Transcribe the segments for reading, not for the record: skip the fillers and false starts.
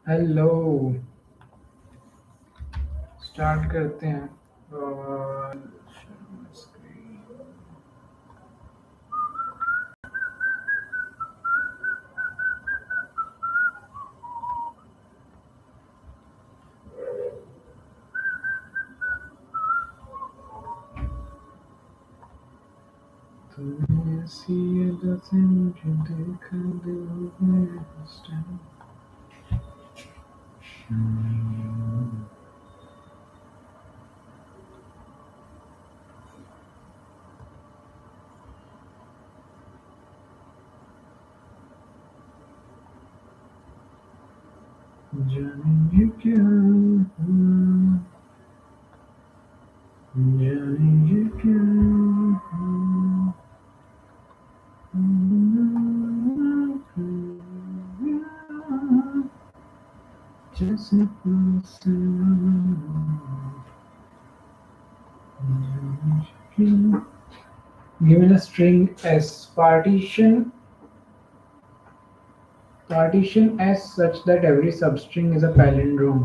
Hello. Start करते हैं। और तूने ऐसी अदा से मुझे देखा दिल में उस टाइम। जाने ये क्या हुआ, जाने ये क्या हुआ, जैसे पास given a string s partition s such that every substring is a palindrome.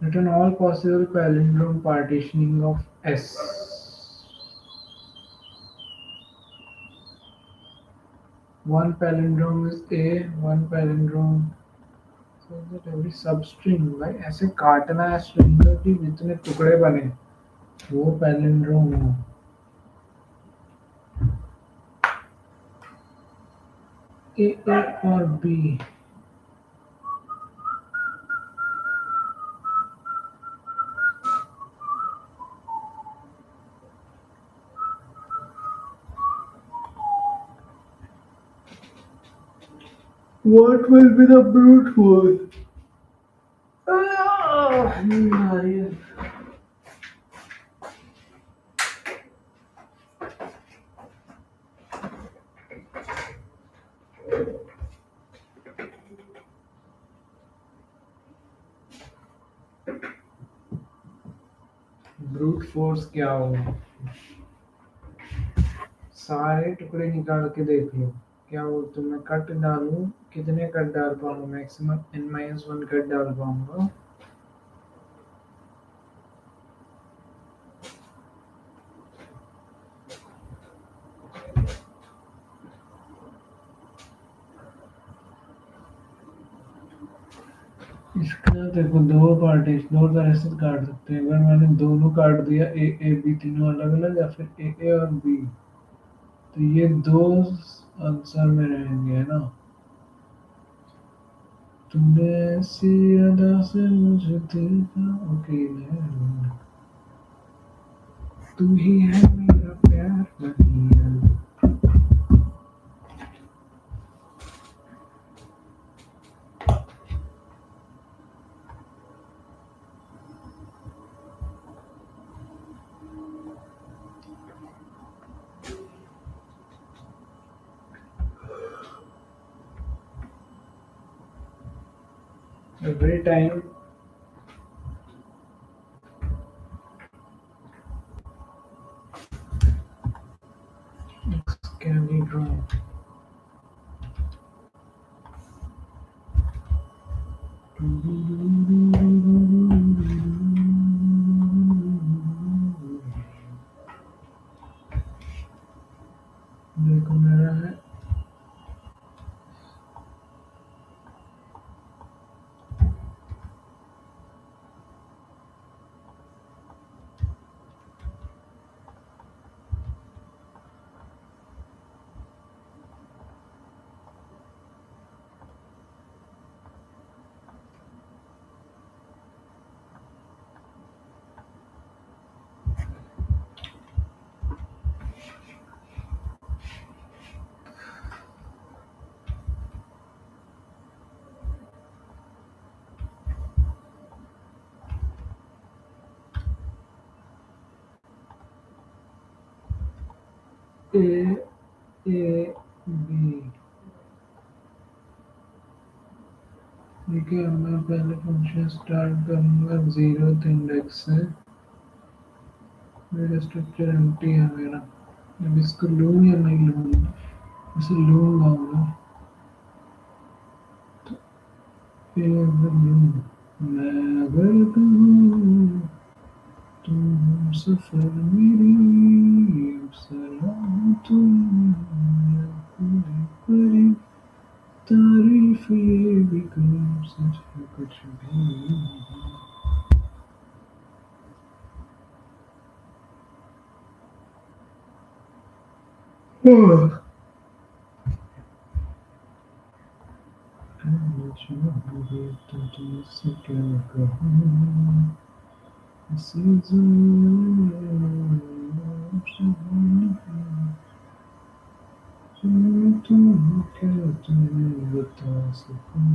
Return all possible palindrome partitioning of s. One palindrome is a, one palindrome so that every substring भाई ऐसे काटना है string को कि जितने टुकड़े बने वो palindrome हो. A और B. What will be the brute force? नींद आ रही है. ब्रूट फोर्स क्या होगा? सारे टुकड़े निकाल के देख लो क्या हो. तो मैं कट डालूं, कितने कट डाल पाऊंगा? मैक्सिमम n-1 कट डाल पाऊंगा. इसका देखो दो पार्टीशन दो तरह से काट सकते हैं. अगर मैंने दोनों काट दिया ए बी तीनों अलग अलग या फिर ए और बी तो ये दो आंसर में रहेंगे है ना. तुमने ऐसी अदा से मुझे देखा. ओके तू ही है मेरा प्यार बनिया. Every time can be drawn. देखो मेरा है ए बी. देखिए मैं पहले फंक्शन स्टार्ट करूंगा 0th इंडेक्स से. मेरा स्ट्रक्चर एम्प्टी है मेरा. अब इसको लूँ या नहीं लूँ? इसे लूंगा मैं अगर कहूँ तुम सफर मेरी सलाह तुम पूरी पूरी तारीफ ये भी कम सच है कुछ भी नहीं। चाहोगे तो तुमसे क्या कहूँ इसी तुम क्या तुम्हें बता सकूँ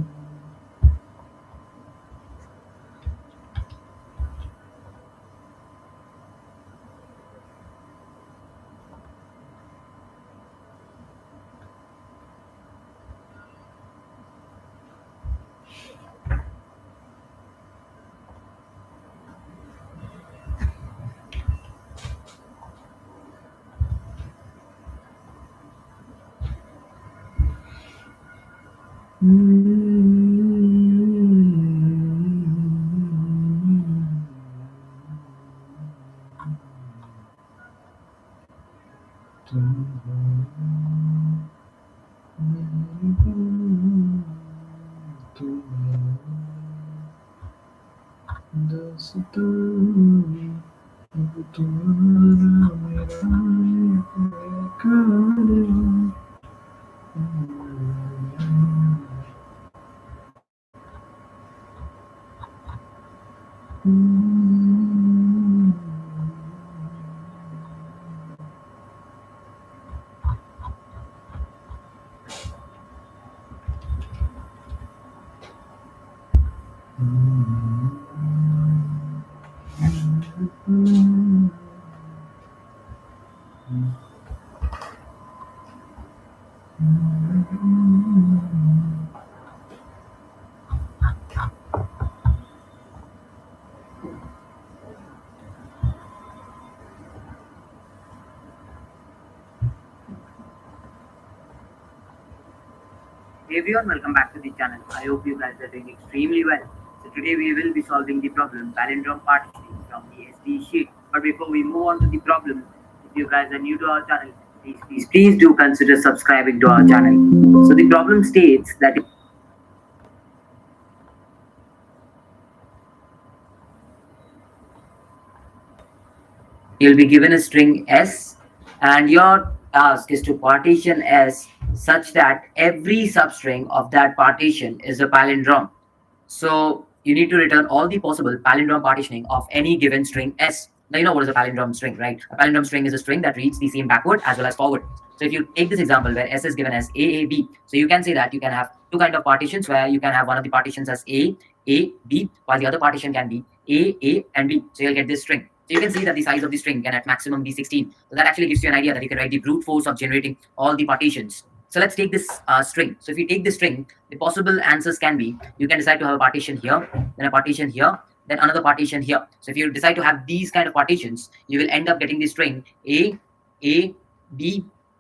तुम हो मेरी तुम दास्तां अब तुम्हारा मेरा बेकार Hey everyone, welcome back to the channel. I hope you guys are doing extremely well. So today we will be solving the problem palindrome partitioning from the SD sheet. But before we move on to the problem, if you guys are new to our channel, please do consider subscribing to our channel. So the problem states that you'll be given a string S and your task is to partition S such that every substring of that partition is a palindrome. So you need to return all the possible palindrome partitioning of any given string S. Now you know what is a palindrome string, right? A palindrome string is a string that reads the same backward as well as forward. So if you take this example where S is given as AAB, so you can say that you can have two kind of partitions where you can have one of the partitions as A, B, while the other partition can be A, and B. So you'll get this string. So you can see that the size of the string can at maximum be 16. So that actually gives you an idea that you can write the brute force of generating all the partitions. So let's take this string. So if you take this string, the possible answers can be, you can decide to have a partition here, then a partition here, then another partition here. So if you decide to have these kind of partitions, you will end up getting the string A, B,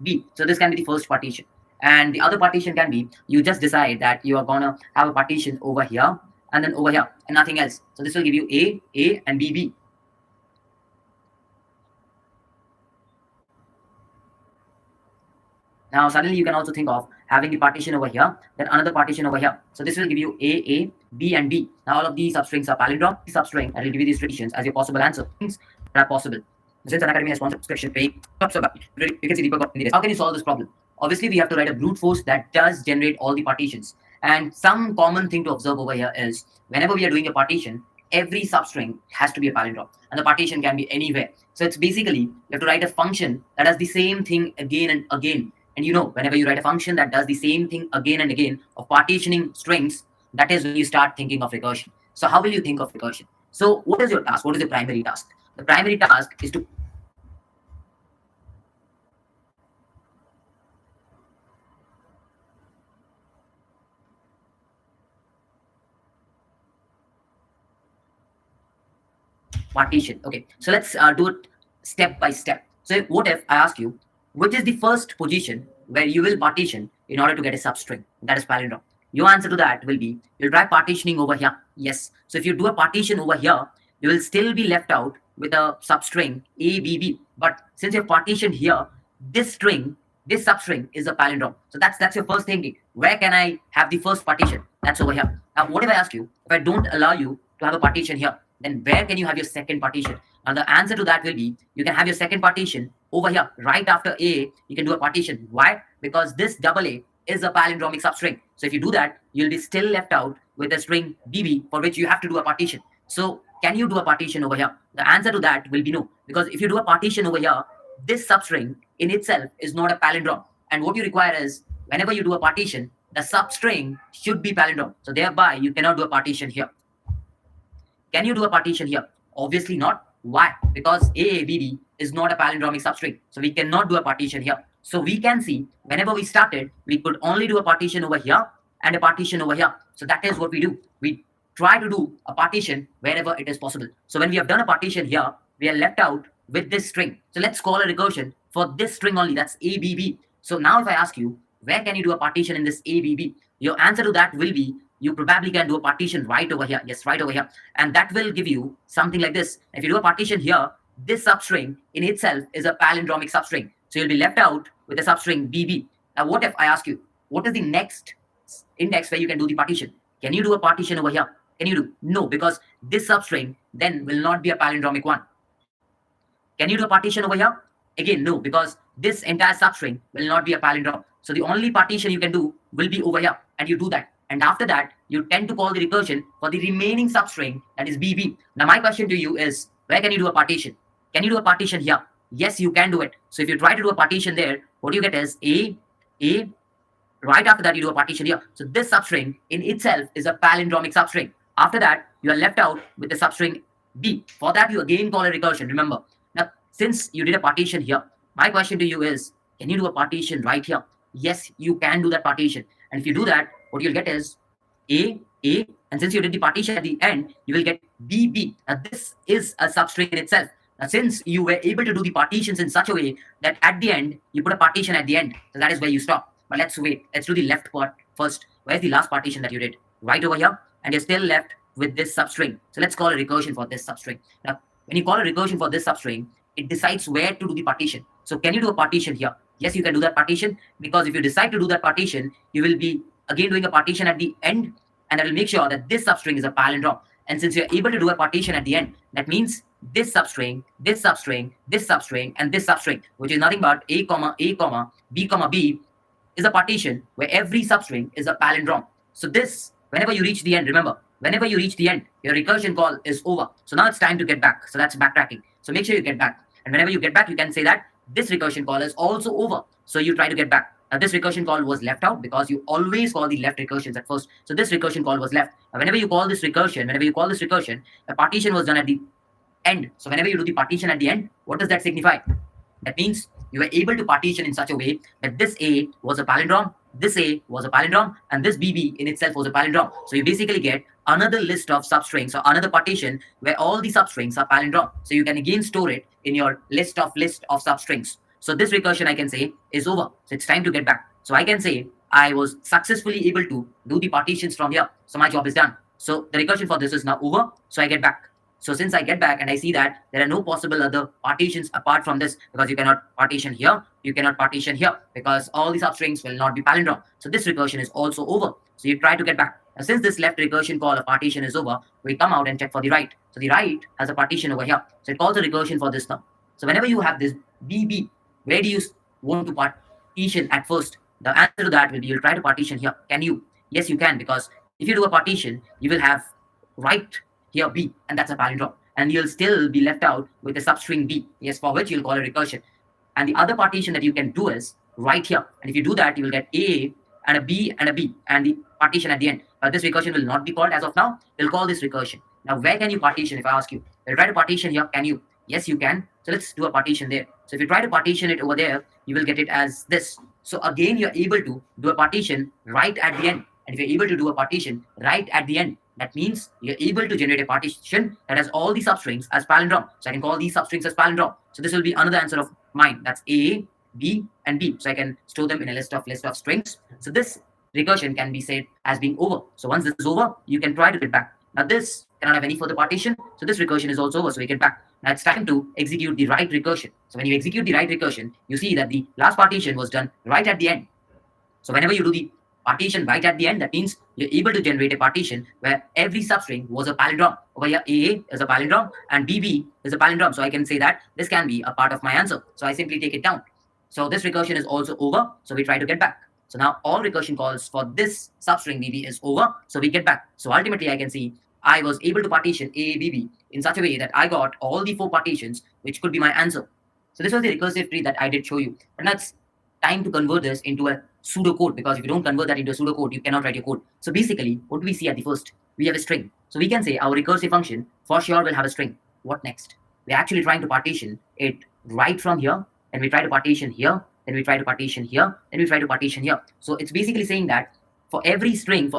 B. So this can be the first partition. And the other partition can be, you just decide that you are gonna have a partition over here and then over here and nothing else. So this will give you A, and B, B. Now suddenly you can also think of having the partition over here, then another partition over here. So this will give you A, B, and B. Now all of these substrings are palindrome. Substring that will give you these traditions as your possible answer. Things that are possible. Since an academy has sponsored subscription pay, you can see Deepak in this. How can you solve this problem? Obviously, we have to write a brute force that does generate all the partitions. And some common thing to observe over here is whenever we are doing a partition, every substring has to be a palindrome, and the partition can be anywhere. So it's basically you have to write a function that does the same thing again and again. And you know, whenever you write a function that does the same thing again and again of partitioning strings, that is when you start thinking of recursion. So how will you think of recursion? So what is your task? What is the primary task? The primary task is to partition. Okay, so let's do it step by step. So what if I ask you, which is the first position where you will partition in order to get a substring that is palindrome? Your answer to that will be you'll try partitioning over here. Yes. So if you do a partition over here, you will still be left out with a substring A, B, B. But since you've partitioned here, this string, this substring is a palindrome. So that's your first thinking. Where can I have the first partition? That's over here. Now, what if I ask you, if I don't allow you to have a partition here, then where can you have your second partition? And the answer to that will be you can have your second partition over here, right after A. You can do a partition. Why? Because this double A is a palindromic substring. So if you do that, you'll be still left out with a string BB for which you have to do a partition. So can you do a partition over here? The answer to that will be no, because if you do a partition over here, this substring in itself is not a palindrome. And what you require is whenever you do a partition, the substring should be palindrome. So thereby you cannot do a partition here. Can you do a partition here? Obviously not. Why? Because AABB is not a palindromic substring. So we cannot do a partition here. So we can see whenever we started, we could only do a partition over here and a partition over here. So that is what we do. We try to do a partition wherever it is possible. So when we have done a partition here, we are left out with this string. So let's call a recursion for this string only. That's ABB. So now if I ask you, where can you do a partition in this ABB? Your answer to that will be you probably can do a partition right over here. Yes, right over here. And that will give you something like this. If you do a partition here, this substring in itself is a palindromic substring. So you'll be left out with a substring BB. Now, what if I ask you, what is the next index where you can do the partition? Can you do a partition over here? Can you do? No, because this substring then will not be a palindromic one. Can you do a partition over here? Again, no, because this entire substring will not be a palindrome. So the only partition you can do will be over here, and you do that. And after that, you tend to call the recursion for the remaining substring, that is BB. Now, my question to you is, where can you do a partition? Can you do a partition here? Yes, you can do it. So if you try to do a partition there, what you get is A. Right after that, you do a partition here. So this substring in itself is a palindromic substring. After that, you are left out with the substring B. For that, you again call a recursion, remember. Now, since you did a partition here, my question to you is, can you do a partition right here? Yes, you can do that partition. And if you do that, what you'll get is A, and since you did the partition at the end, you will get BB. Now, this is a substring in itself. Now, since you were able to do the partitions in such a way that at the end, you put a partition at the end, so that is where you stop. But let's wait. Let's do the left part first. Where's the last partition that you did? Right over here. And you're still left with this substring. So let's call a recursion for this substring. Now, when you call a recursion for this substring, it decides where to do the partition. So can you do a partition here? Yes, you can do that partition, because if you decide to do that partition, you will be again doing a partition at the end, and that will make sure that this substring is a palindrome. And since you're able to do a partition at the end, that means this substring, this substring, this substring, and this substring, which is nothing but A, B, is a partition where every substring is a palindrome. So this, whenever you reach the end, remember, whenever you reach the end, your recursion call is over. So now it's time to get back. So that's backtracking. So make sure you get back. And whenever you get back, you can say that this recursion call is also over. So you try to get back. Now this recursion call was left out because you always call the left recursions at first. So this recursion call was left. Now whenever you call this recursion, a partition was done at the end. So whenever you do the partition at the end, what does that signify? That means you were able to partition in such a way that this A was a palindrome, this A was a palindrome, and this BB in itself was a palindrome. So you basically get another list of substrings or another partition where all the substrings are palindrome. So you can again store it in your list of substrings. So this recursion, I can say, is over. So it's time to get back. So I can say I was successfully able to do the partitions from here. So my job is done. So the recursion for this is now over. So I get back. So since I get back and I see that there are no possible other partitions apart from this, because you cannot partition here, you cannot partition here, because all the substrings will not be palindrome. So this recursion is also over. So you try to get back. Now since this left recursion call, a partition is over, we come out and check for the right. So the right has a partition over here. So it calls a recursion for this now. So whenever you have this BB, where do you want to partition at first? The answer to that will be you'll try to partition here. Can you? Yes, you can, because if you do a partition, you will have right here B, and that's a palindrome. And you'll still be left out with a substring B, yes, for which you'll call a recursion. And the other partition that you can do is right here. And if you do that, you will get A and a B and a B, and the partition at the end. This recursion will not be called as of now. We'll call this recursion. Now, where can you partition if I ask you? You'll try to partition here. Can you? Yes, you can. So let's do a partition there. So if you try to partition it over there, you will get it as this. So again, you're able to do a partition right at the end. And if you're able to do a partition right at the end, that means you're able to generate a partition that has all the substrings as palindrome. So I can call these substrings as palindrome. So this will be another answer of mine. That's A, B and B. So I can store them in a list of strings. So this recursion can be said as being over. So once this is over, you can try to get back. Now this cannot have any further partition. So this recursion is also over. So we get back. Now it's time to execute the right recursion. So when you execute the right recursion, you see that the last partition was done right at the end. So whenever you do the partition right at the end, that means you're able to generate a partition where every substring was a palindrome. Over here, AA is a palindrome and BB is a palindrome. So I can say that this can be a part of my answer. So I simply take it down. So this recursion is also over. So we try to get back. So now all recursion calls for this substring BB is over. So we get back. So ultimately I can see I was able to partition AABB in such a way that I got all the 4 partitions, which could be my answer. So this was the recursive tree that I did show you. But that's time to convert this into a pseudocode, because if you don't convert that into a pseudocode, you cannot write your code. So basically, what do we see at the first? We have a string. So we can say our recursive function for sure will have a string. What next? We're actually trying to partition it right from here, and we try to partition here, then we try to partition here, then we try to partition here. So it's basically saying that for every string,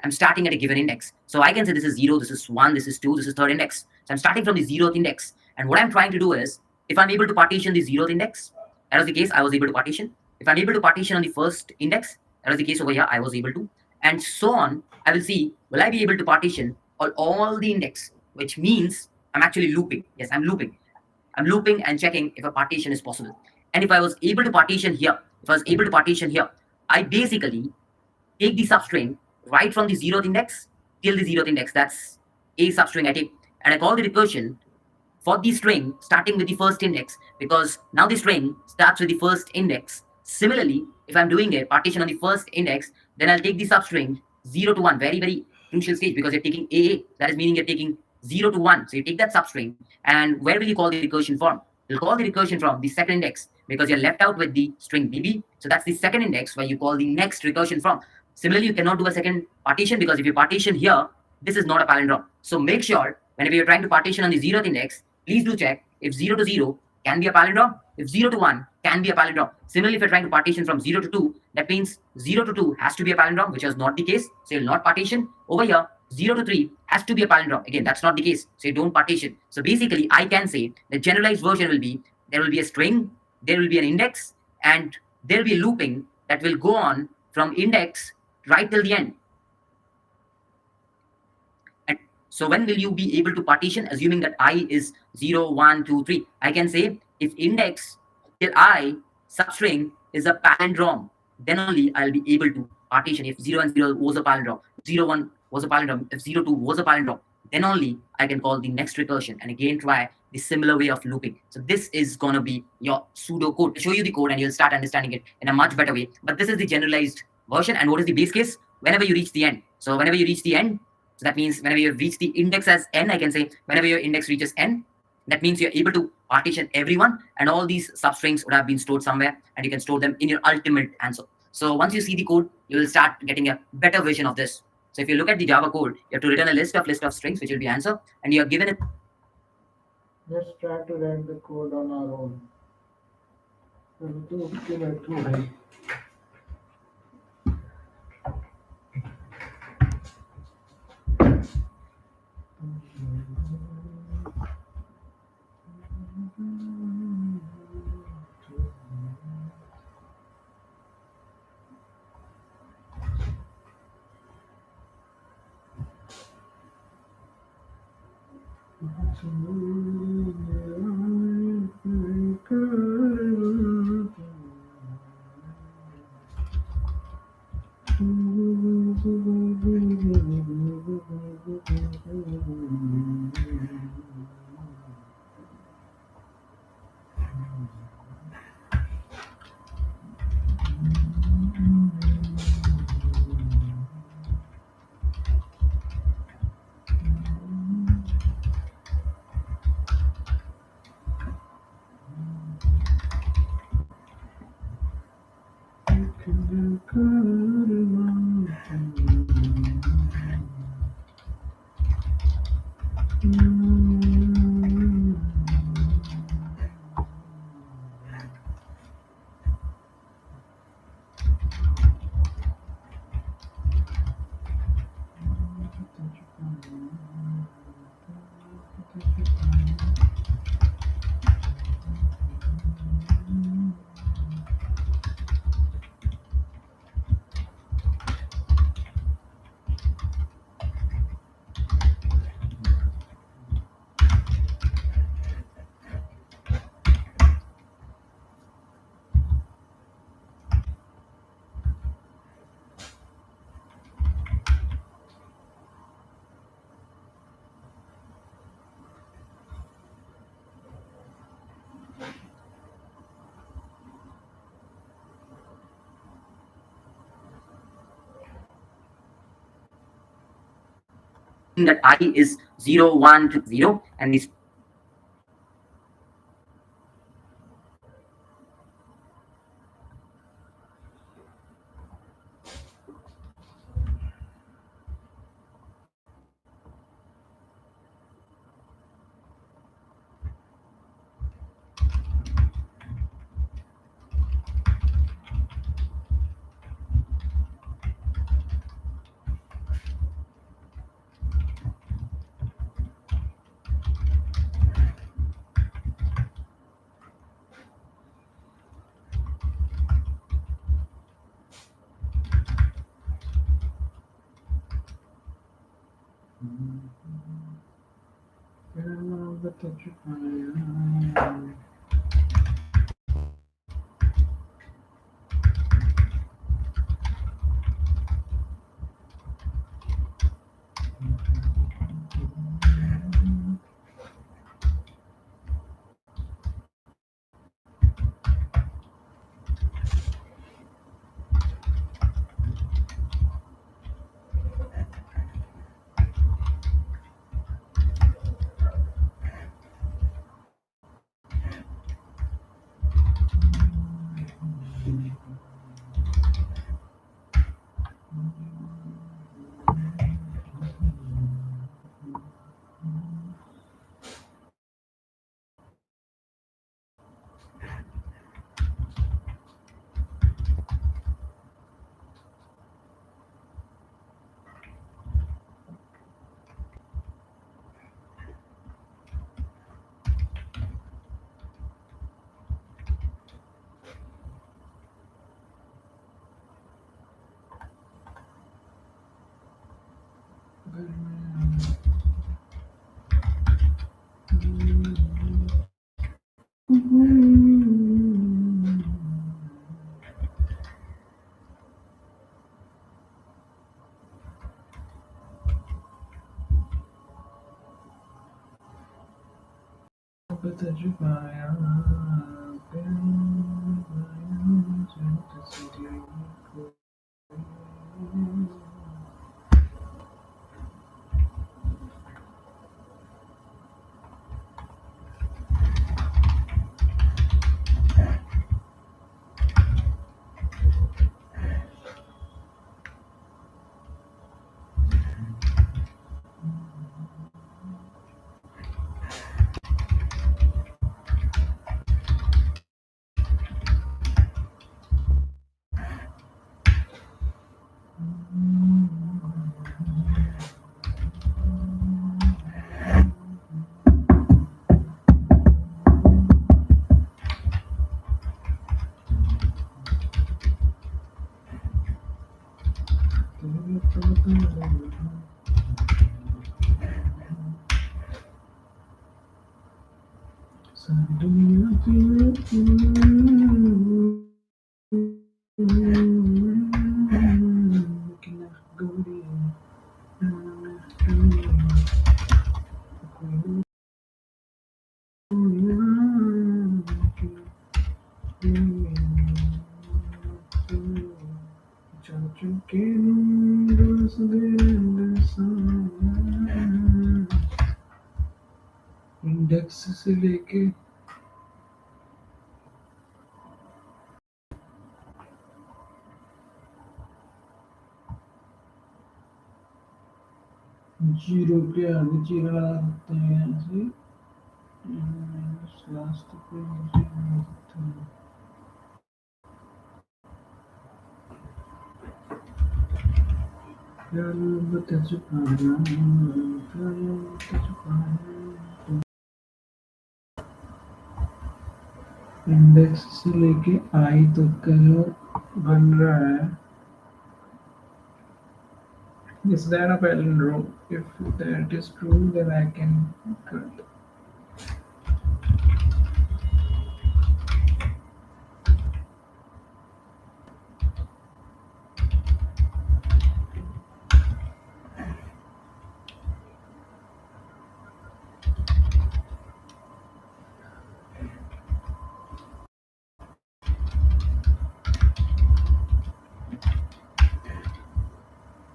I'm starting at a given index. So I can say this is 0, this is 1, this is 2, this is third index. So I'm starting from the 0th index. And what I'm trying to do is, if I'm able to partition the 0th index, that was the case, I was able to partition. If I'm able to partition on the first index, that was the case over here, I was able to. And so on, I will see, will I be able to partition all the index, which means I'm actually looping. Yes, I'm looping. I'm looping and checking if a partition is possible. And if I was able to partition here, I basically take the substring right from the 0th index till the 0th index. That's a substring I take. And I call the recursion for the string starting with the first index, because now the string starts with the first index. Similarly, if I'm doing a partition on the first index, then I'll take the substring 0 to 1, very, very crucial stage, because you're taking AA. That is meaning you're taking 0 to 1. So you take that substring, and where will you call the recursion from? You'll call the recursion from the second index, because you're left out with the string BB. So that's the second index where you call the next recursion from. Similarly, you cannot do a second partition, because if you partition here, this is not a palindrome. So make sure whenever you're trying to partition on the 0th index, please do check if 0 to 0 can be a palindrome, if 0 to 1 can be a palindrome. Similarly, if you're trying to partition from 0 to 2, that means 0 to 2 has to be a palindrome, which is not the case. So you'll not partition. Over here, 0 to 3 has to be a palindrome. Again, that's not the case. So you don't partition. So basically, I can say the generalized version will be, there will be a string, there will be an index, and there will be looping that will go on from index right till the end. And so when will you be able to partition, assuming that I is 0, 1, 2, 3? I can say if index till I substring is a palindrome, then only I'll be able to partition. If 0 and 0 was a palindrome, 0, 1 was a palindrome, if 0, 2 was a palindrome, then only I can call the next recursion and again try the similar way of looping. So this is going to be your pseudo code. I'll show you the code and you'll start understanding it in a much better way. But this is the generalized version. And what is the base case? Whenever you reach the end. So whenever you reach the end, so that means whenever you reach the index as n, I can say whenever your index reaches n, that means you're able to partition everyone, and all these substrings would have been stored somewhere, and you can store them in your ultimate answer. So once you see the code, you will start getting a better vision of this. So if you look at the Java code, you have to return a list of strings, which will be answer, and you are given it. Let's try to write the code on our own. तो that I is 0, 1 to 0, and this index से लेके zero के आगे zero लगा सकते हैं यहाँ से लास्ट पे जीरो लगा सकते हैं प्यार बता चुका है प्यार बता चुका है इंडेक्स से लेके आई तक का जो बन रहा है is that a palindrome? If that is true, then I can cut.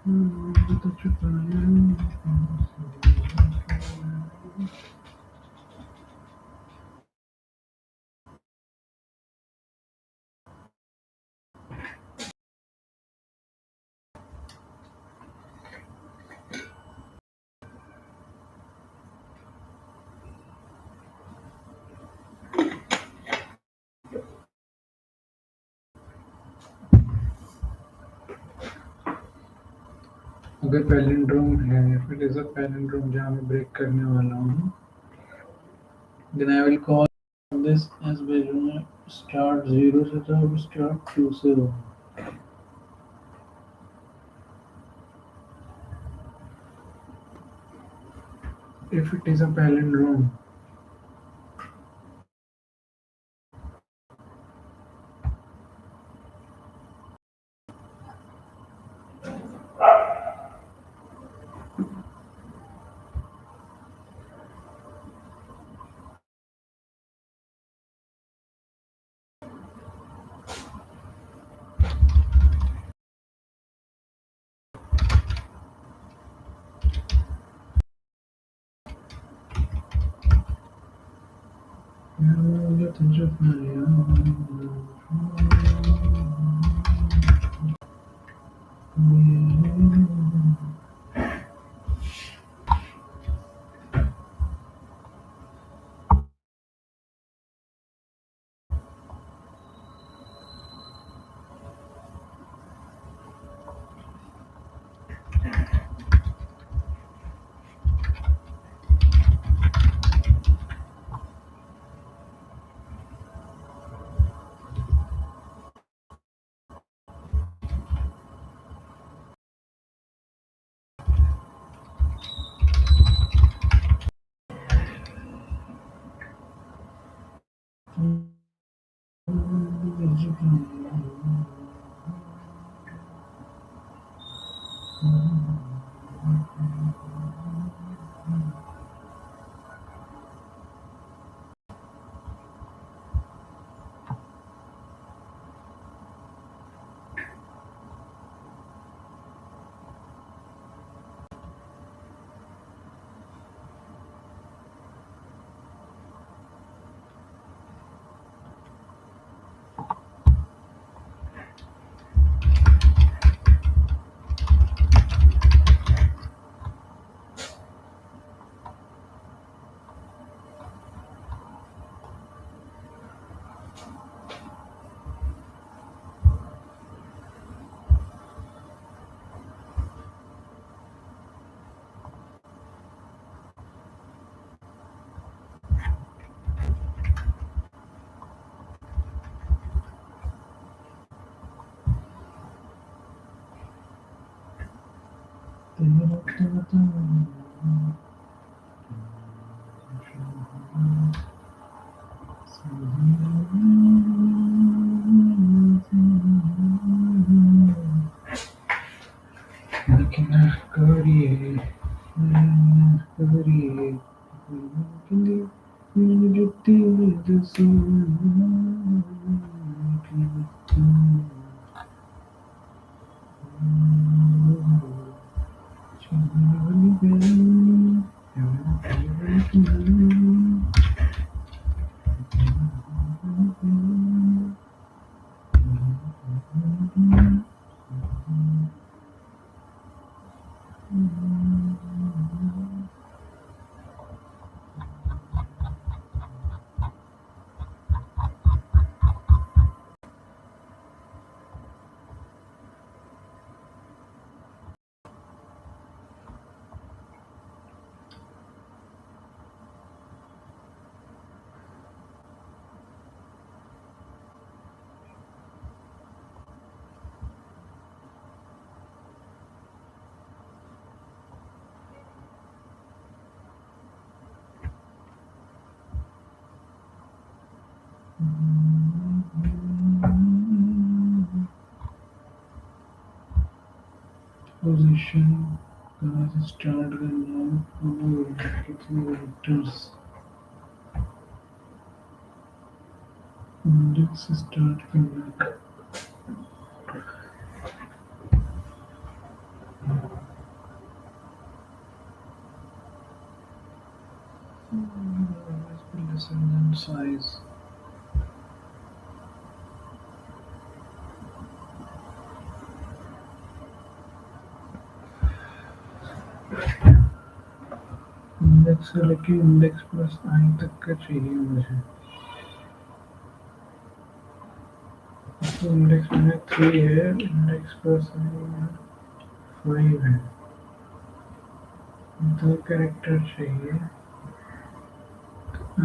बता चुका अगर पैलिंड्रोम है, if it is a palindrome जहाँ मैं ब्रेक करने वाला हूँ, then I will call this as bedroom start 0 से था, अब start 2 से हो. If it is a palindrome, मुझे तुझे करिए करिए जुटी पोजीशन कहाँ से स्टार्ट करना है, कितने वेक्टर्स इंडेक्स से स्टार्ट करना है. this and then size. Index से लेके इंडेक्स प्लस आई तक का चाहिए मुझे। तो इंडेक्स में 3 है, इंडेक्स प्लस आई 5 है। 2 कैरेक्टर चाहिए।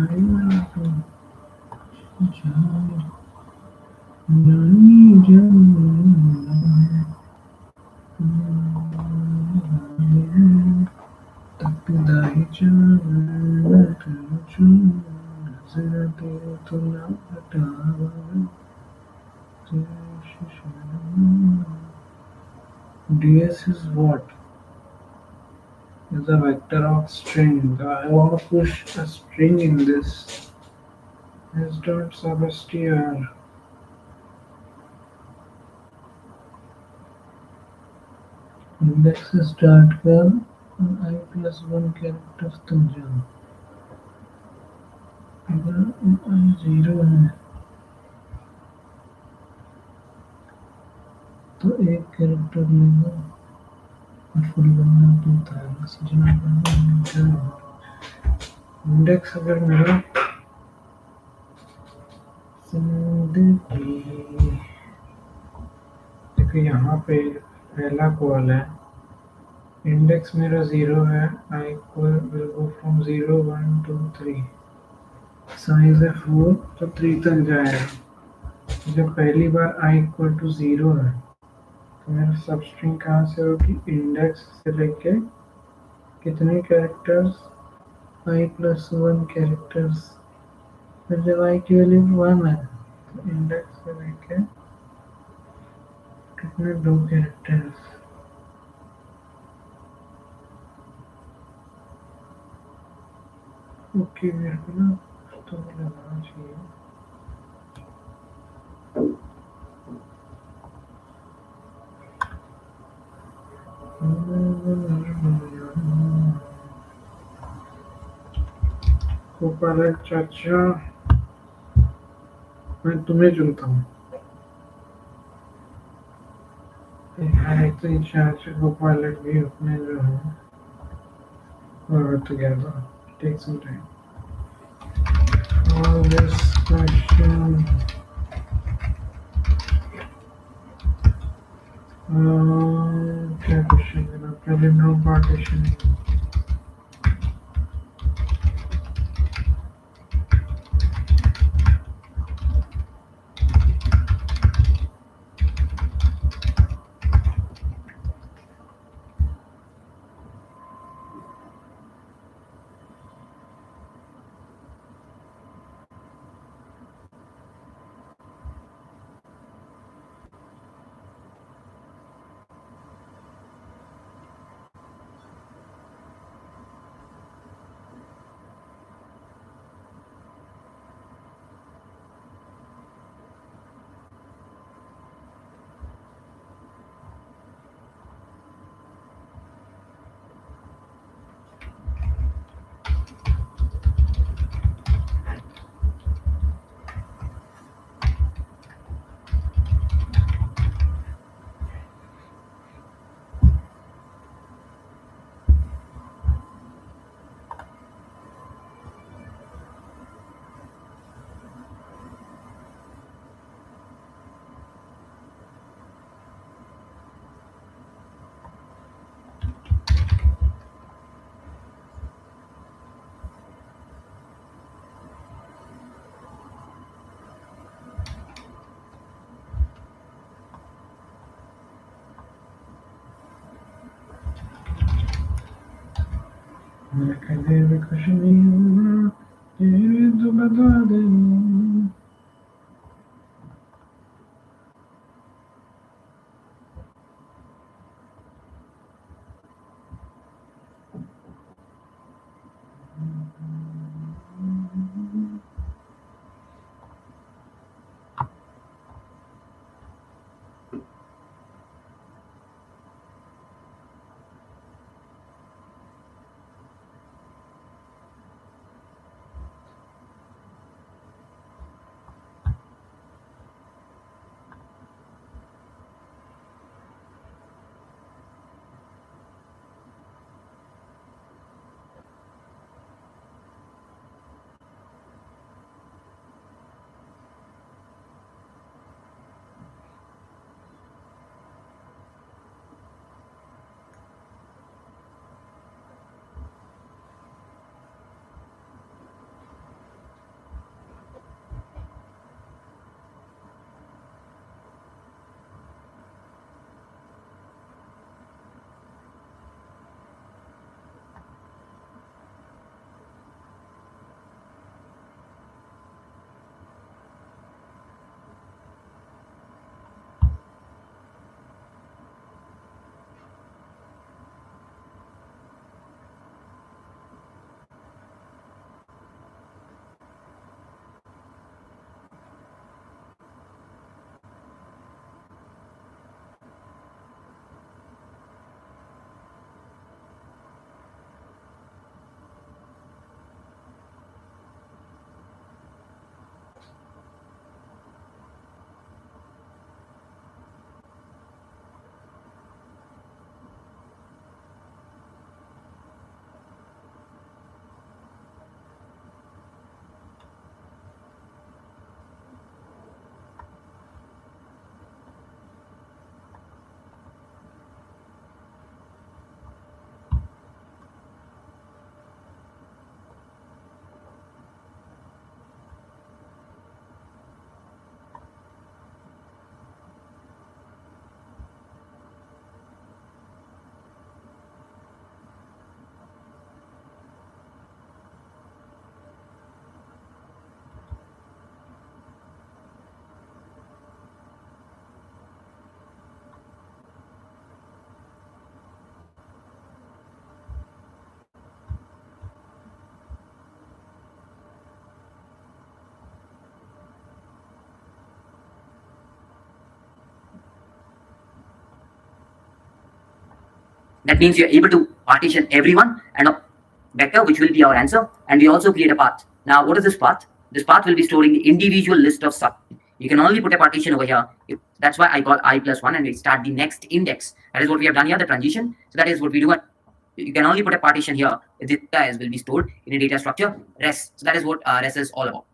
आई वाला तो जानी जानी जानी तक दाही जान चुन नजर तेरे तो ना हटावा ds is what? Is a vector of string. I want to push a string in this. S dot substr. Index start कर और I plus 1 characters तक जाओ। अगर I 0 है तो एक कैरेक्टर लेगा और फुल बनना तो था बस जहाँ बनना इंडेक्स अगर मेरा जिंदगी देखो यहाँ पे पहला कॉल है इंडेक्स मेरा 0 है I will go from 0 1 2 3 size है 4 तो 3 तक जाएगा जब पहली बार आई इक्वल टू 0 है तो मेरा सब स्ट्रिंग कहाँ से होगी इंडेक्स से लेके कितने कैरेक्टर्स आई प्लस 1 कैरेक्टर्स फिर जब आई की वैल्यू 1 है तो इंडेक्स से लेके कितने 2 कैरेक्टर्स ओके मेरे को ना तो लगाना चाहिए कोपायलट चाचा मैं तुम्हें चुनता हूँ तो चाचा कोपायलट भी अपने जो है work together take some time all this question क्या क्वेश्चन देना पहले नो पार्टीशन मैं कभी भी खुश नहीं हूँ तेरे तो बता दे That means you're able to partition everyone and a vector, which will be our answer. And we also create a path. Now, what is this path? This path will be storing the individual list of sub. You can only put a partition over here. That's why I call I plus one and we start the next index. That is what we have done here, the transition. So that is what we do. You can only put a partition here. This data will be stored in a data structure res. So that is what res is all about.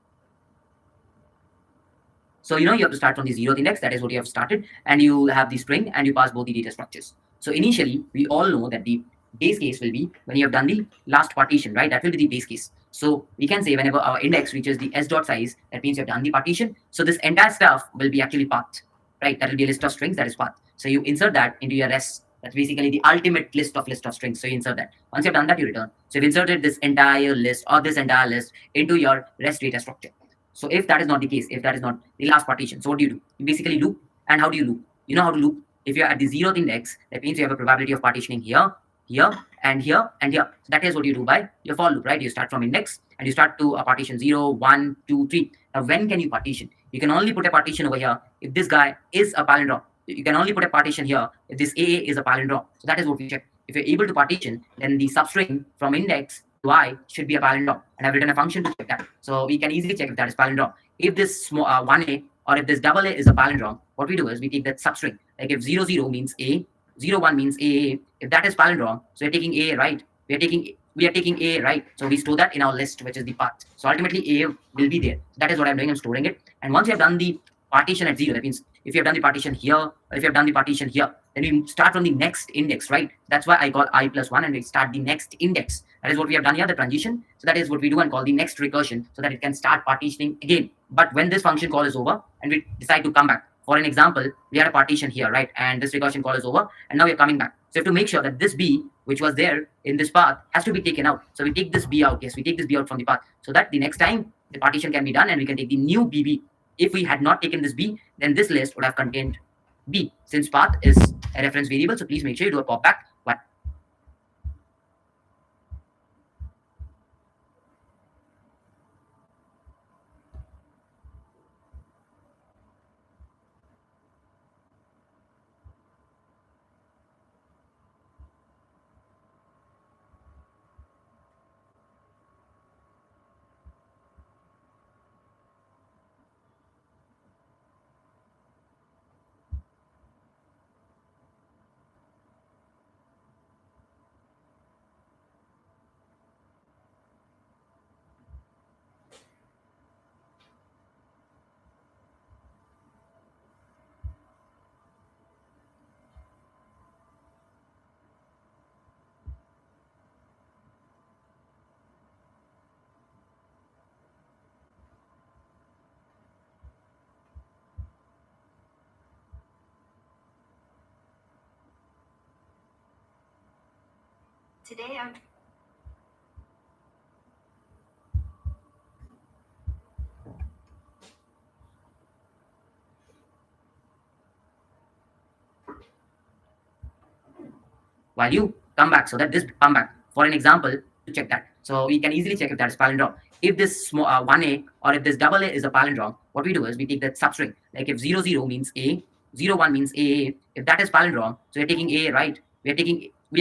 So you have to start from the 0th index. That is what you have started, and you have the string, and you pass both the data structures. So initially, we all know that the base case will be when you have done the last partition, right? That will be the base case. So we can say whenever our index reaches the s dot size, that means you have done the partition. So this entire stuff will be actually path, right? That will be a list of strings. That is path. So you insert that into your res. That's basically the ultimate list of strings. So you insert that. Once you've done that, you return. So you've inserted this entire list or this entire list into your res data structure. So if that is not the case, if that is not the last partition, so what do? You basically loop. And how do you loop? You know how to loop. If you're at the 0th index, that means you have a probability of partitioning here, here, and here, and here. So that is what you do by your for loop, right? You start from index and you start to a partition 0, 1, 2, 3. Now, when can you partition? You can only put a partition over here if this guy is a palindrome. You can only put a partition here if this AA is a palindrome. So that is what we check. If you're able to partition, then the substring from index to I should be a palindrome. And I've written a function to check that. So we can easily check if that is palindrome. If this small 1A or if this double A is a palindrome, what we do is we take that substring. Like if 0, 0 means A, 0, 1 means AA. If that is palindrome, so we're taking A, right? We are taking A, right? So we store that in our list, which is the path. So ultimately A will be there. So that is what I'm doing. I'm storing it. And once you have done the partition at 0, that means if you have done the partition here, or if you have done the partition here, then we start from the next index, right? That's why I call I plus 1 and we start the next index. That is what we have done here, the transition. So that is what we do and call the next recursion so that it can start partitioning again. But when this function call is over and we decide to come back, for an example, we had a partition here, right? And this recursion call is over and now we're coming back. So you have to make sure that this B, which was there in this path, has to be taken out. So we take this B out. Yes, we take this B out from the path so that the next time the partition can be done and we can take the new BB. If we had not taken this B, then this list would have contained B. Since path is a reference variable, so please make sure you do a pop back. Today I'm While you come back, so that this come back. For an example, to check that. So we can easily check if that is palindrome. If this small 1A or if this double A is a palindrome, what we do is we take that substring. Like if 0, 0 means A, 0, 1 means AA. If that is palindrome, so we're taking A, right? We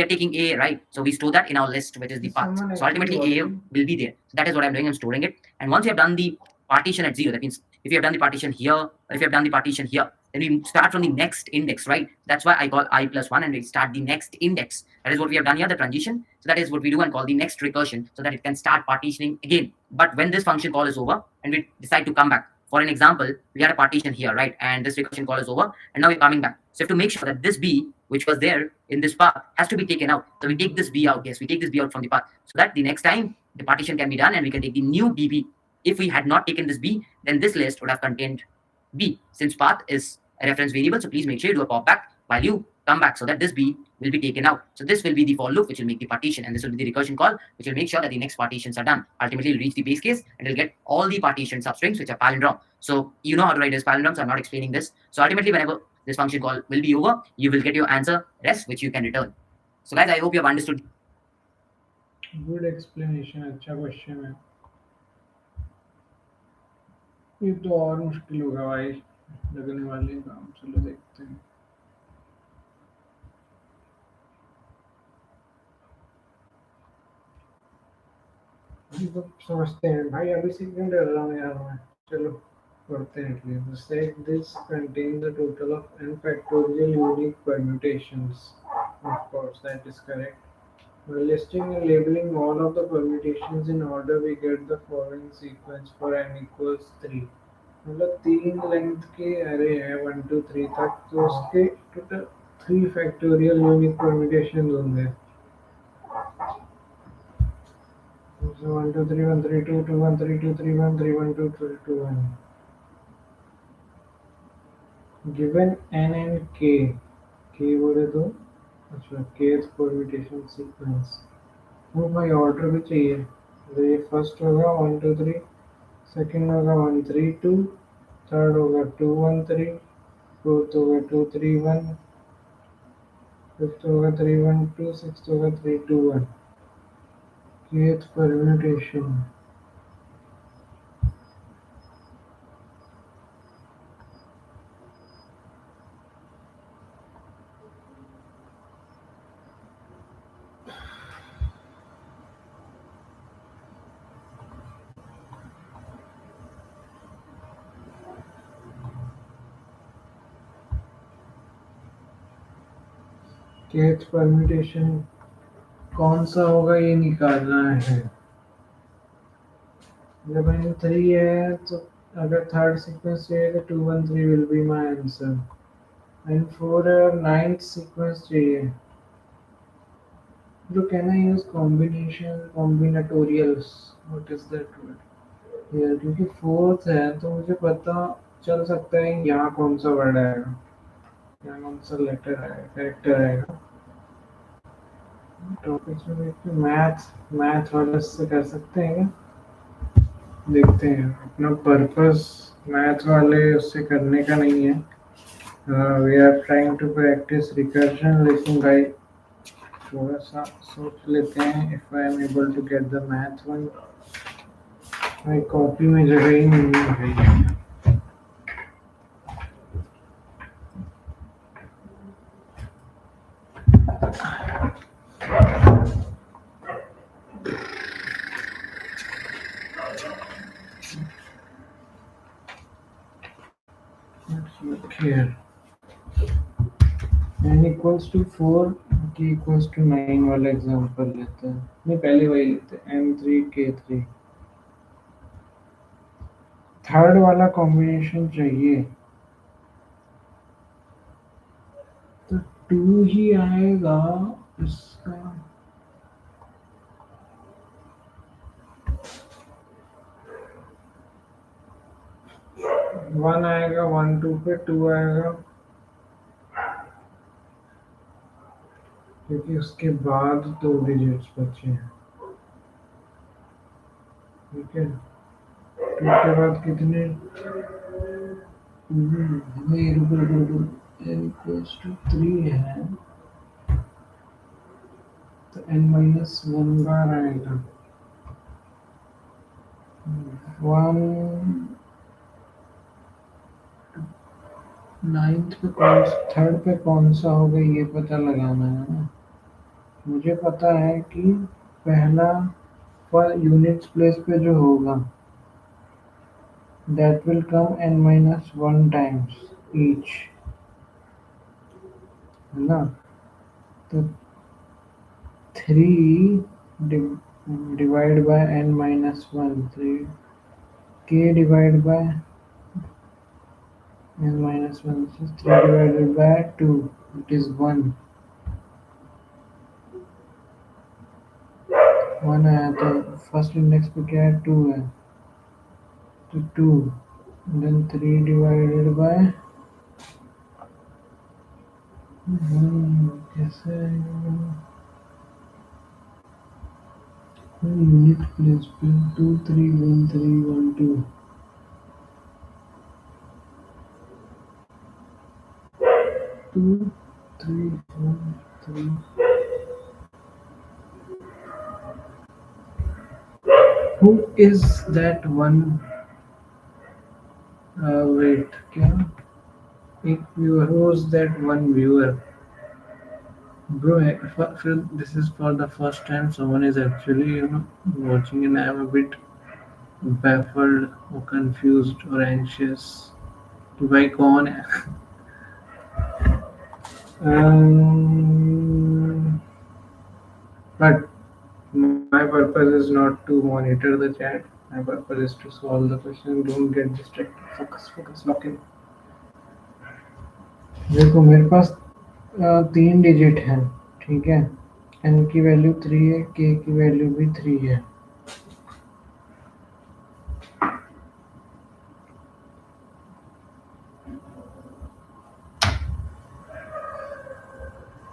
are taking A, right? So we store that in our list, which is the path. So ultimately A will be there. So that is what I'm doing. I'm storing it. And once you have done the partition at 0, that means if you have done the partition here, or if you have done the partition here, then we start from the next index, right? That's why I call I plus 1 and we start the next index. That is what we have done here, the transition. So that is what we do and call the next recursion so that it can start partitioning again. But when this function call is over and we decide to come back, for an example, we had a partition here, right? And this recursion call is over and now we're coming back. So you have to make sure that this B, which was there in this path, has to be taken out. So we take this B out. Yes, we take this B out from the path so that the next time the partition can be done and we can take the new BB. If we had not taken this B, then this list would have contained B. Since path is a reference variable, so please make sure you do a pop back while you come back so that this B will be taken out. So this will be the for loop which will make the partition, and this will be the recursion call which will make sure that the next partitions are done. Ultimately, it'll reach the base case and it'll get all the partition substrings which are palindrome. So you know how to write this palindrome, so I'm not explaining this. So ultimately, whenever this function call will be over, you will get your answer res which you can return. So guys, I hope you have understood. Good explanation, अच्छा question है। ये तो और मुश्किल होगा भाई, लगने वाले काम। चलो देखते हैं। तो समझते हैं भाई, अभी से क्यों डर रहा हूँ यार मैं। चलो पढ़ते हैं at least. The set this contains a total of n factorial unique permutations. Of course, that is correct. By listing and labeling all of the permutations in order, we get the following sequence for n equals 3. मतलब 3 length के अरे है 1 2 3 तक, तो उसके total 3 factorial unique permutation होंगे। So 1 2 3 1 3 2 2 1 3 2 3 1 3 1 2 3 2 1. Given n and k बोले तो अच्छा kth परम्यूटेशन सीक्वेंस, वो भाई ऑर्डर भी चाहिए। तो ये फर्स्ट होगा 1 2 3, सेकंड होगा 1 3 2, थर्ड होगा 2 1 3, फोर्थ होगा 2 3 1, फिफ्थ होगा 3 1 2, सिक्स्थ होगा 3 2 1। kth परम्यूटेशन kth परम्यूटेशन कौन सा होगा ये निकालना है। जब n 3 है तो अगर थर्ड सीक्वेंस चाहिए तो 2 1 3 will be my answer. n 4 है और नाइन्थ सीक्वेंस चाहिए, तो can I use combination combinatorials, what is that word यार, क्योंकि फोर्थ है तो मुझे पता चल सकता है यहाँ कौन सा वर्ड आएगा, यहाँ कौन सा लेटर आएगा, कैरेक्टर आएगा। टॉपिक्स में देखते हैं, मैथ मैथ वाले से कर सकते हैं क्या, देखते हैं। अपना पर्पस मैथ वाले उससे करने का नहीं है। We are trying to practise recursion, लेकिन भाई थोड़ा सा सोच लेते हैं। If I am able to get the math one, भाई कॉपी में जगह ही नहीं है भाई। Let's look here. n equals to 4, k equals to 9 वाला एग्जांपल लेते हैं, नहीं पहले वही लेते हैं, n3 k3। थर्ड वाला कॉम्बिनेशन चाहिए तो 2 ही आएगा इसका। 1 आएगा 1 2 पे, 2 आएगा क्योंकि उसके बाद 2 डिजिट्स बचे हैं। ठीक है, 2 के बाद कितने, नहीं रुको रुको रुको, n इक्वल्स टू 3 है तो n माइनस 1 बार आएगा। 1 नाइन्थ पे कौन, थर्ड पे कौन सा होगा ये पता लगाना है ना। मुझे पता है कि पहला पर यूनिट्स प्लेस पे जो होगा that will come n minus 1 times each, है ना। तो 3 divide by n minus 1, 3 k divide by n minus 1, this is 3 divided by 2, it is 1। 1 आया तो फर्स्ट इंडेक्स पे क्या है, 2 है तो 2, then 3 divided by कैसे यूनिट प्लेस पे 2 3 1 3 1 2, 2 3 1 3। Who is that one, wait क्या, एक viewer, who is that one viewer, Bro, this is for the first time someone is actually, watching, and I'm a bit baffled or confused or anxious. कि भाई कौन है? But my purpose is not to monitor the chat. My purpose is to solve the question. Don't get distracted. Focus, lock in. देखो मेरे पास 3 digit है, ठीक है। N की वैल्यू 3 है, के की वैल्यू भी 3 है।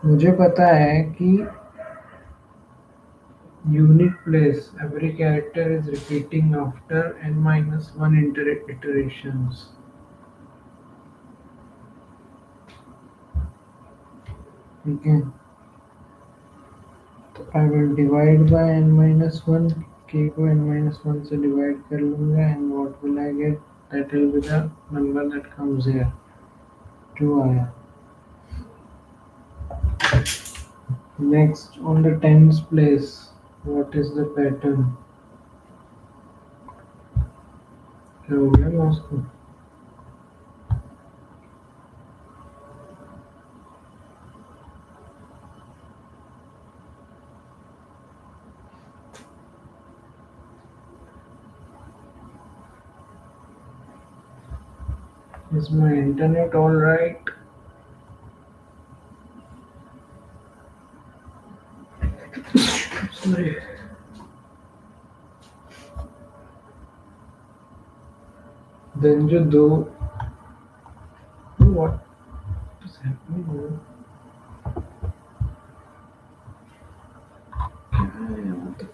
मुझे पता है कि unique place every character is repeating after n-1 iterations. ठीक है, तो I will divide by n-1, k को n-1 से डिवाइड कर लूंगा, and what will I get, that will be the number that comes here, 2 आया। Next, on the tens place what is the pattern? क्या हो गया माउस को? Is my internet all right? Sorry. Then जो दो, what is happening here? क्या है यहाँ पे?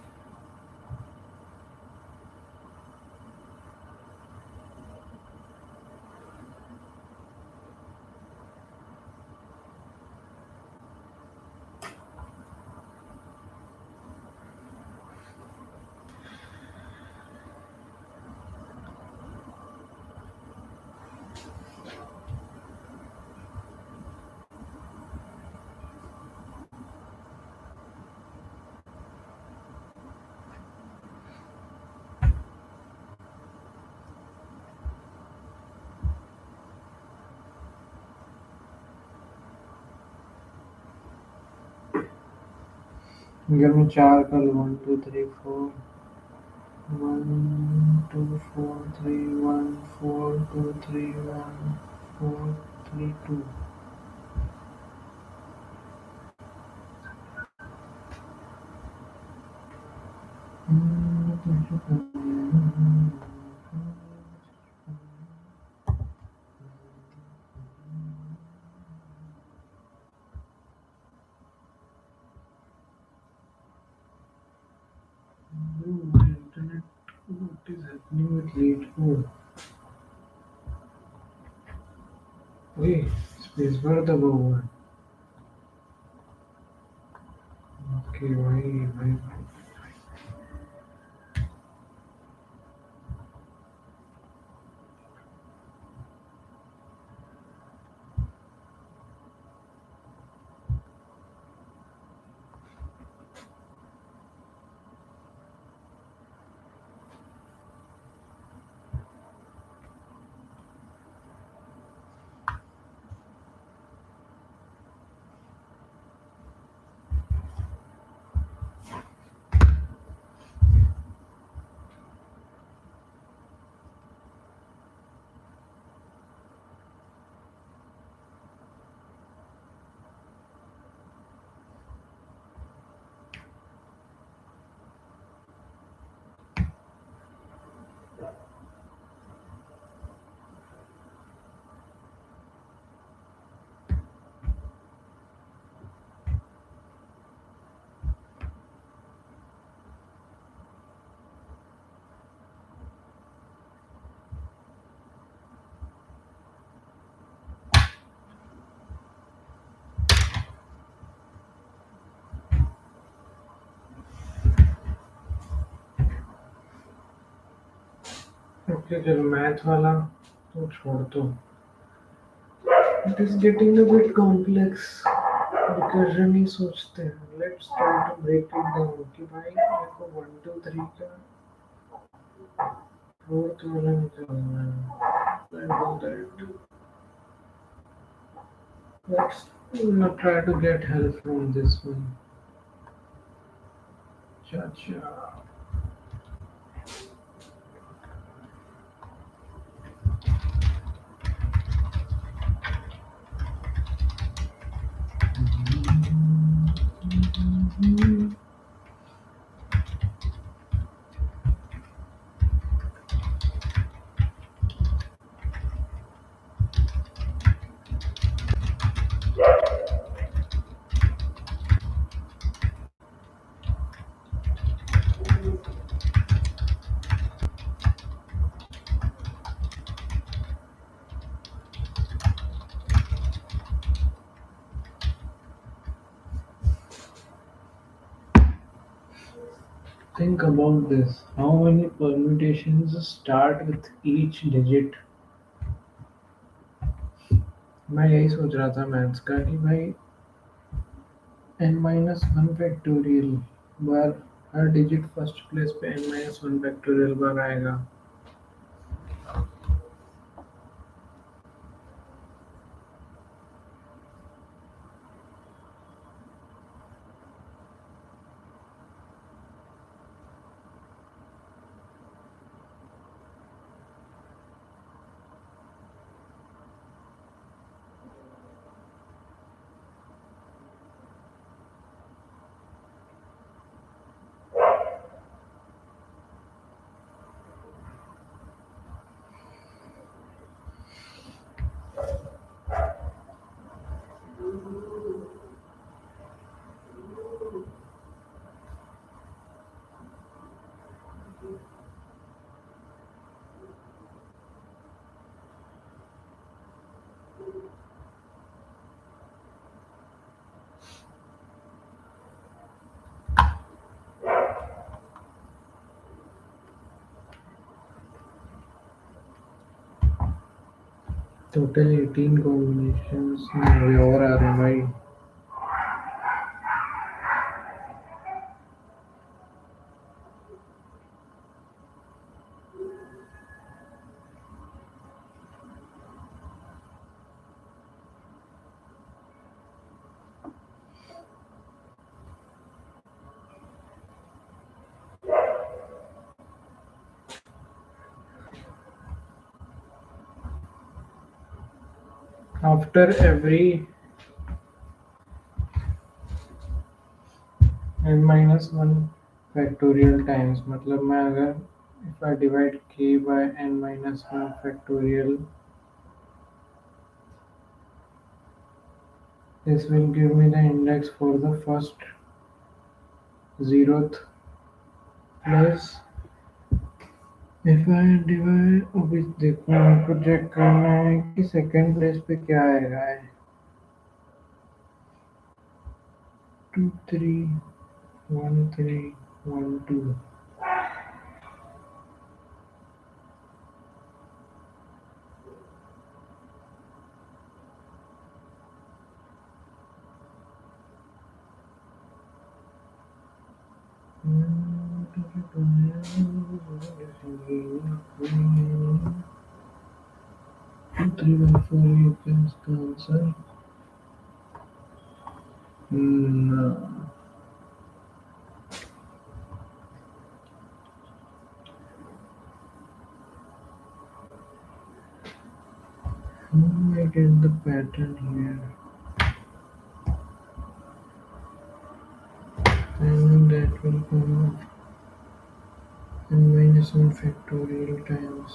अगर मैं 4 कर लूँ, 1 2 3 4, 1 2 4 3 1 4 2 3 1 4 3 2, my internet, what is happening with Leetcode? Wait, spacebar दबा हुआ है। Okay, why? Okay, चलो मैथ वाला तो छोड़ दो, it is getting a bit complex. Recursion ही सोचते हैं. Let's try to break it down कि भाई मेरे को 1 2 3 का फोर्थ वाला निकालना है. Let's do that. Let's not try to get help from this one. Cha cha. Think about this. How many permutations start with each digit? मैं यही सोच रहा था मैथ्स का कि भाई n-1 फैक्टोरियल बार हर डिजिट फर्स्ट प्लेस पे n-1 फैक्टोरियल बार आएगा. टोटल 18 कॉम्बिनेशंस में और आ रहे हैं भाई. After every n-1 factorial times, मतलब मैं अगर if I divide k by n-1 factorial, this will give me the index for the first 0th plus if I divide. अभी देखो हमको चेक करना है कि सेकेंड प्लेस पे क्या आएगा. 2 3 1 3 1 2. Two, three, one, four. You can answer. No. I get the pattern here, and that will come up n-1 factorial times.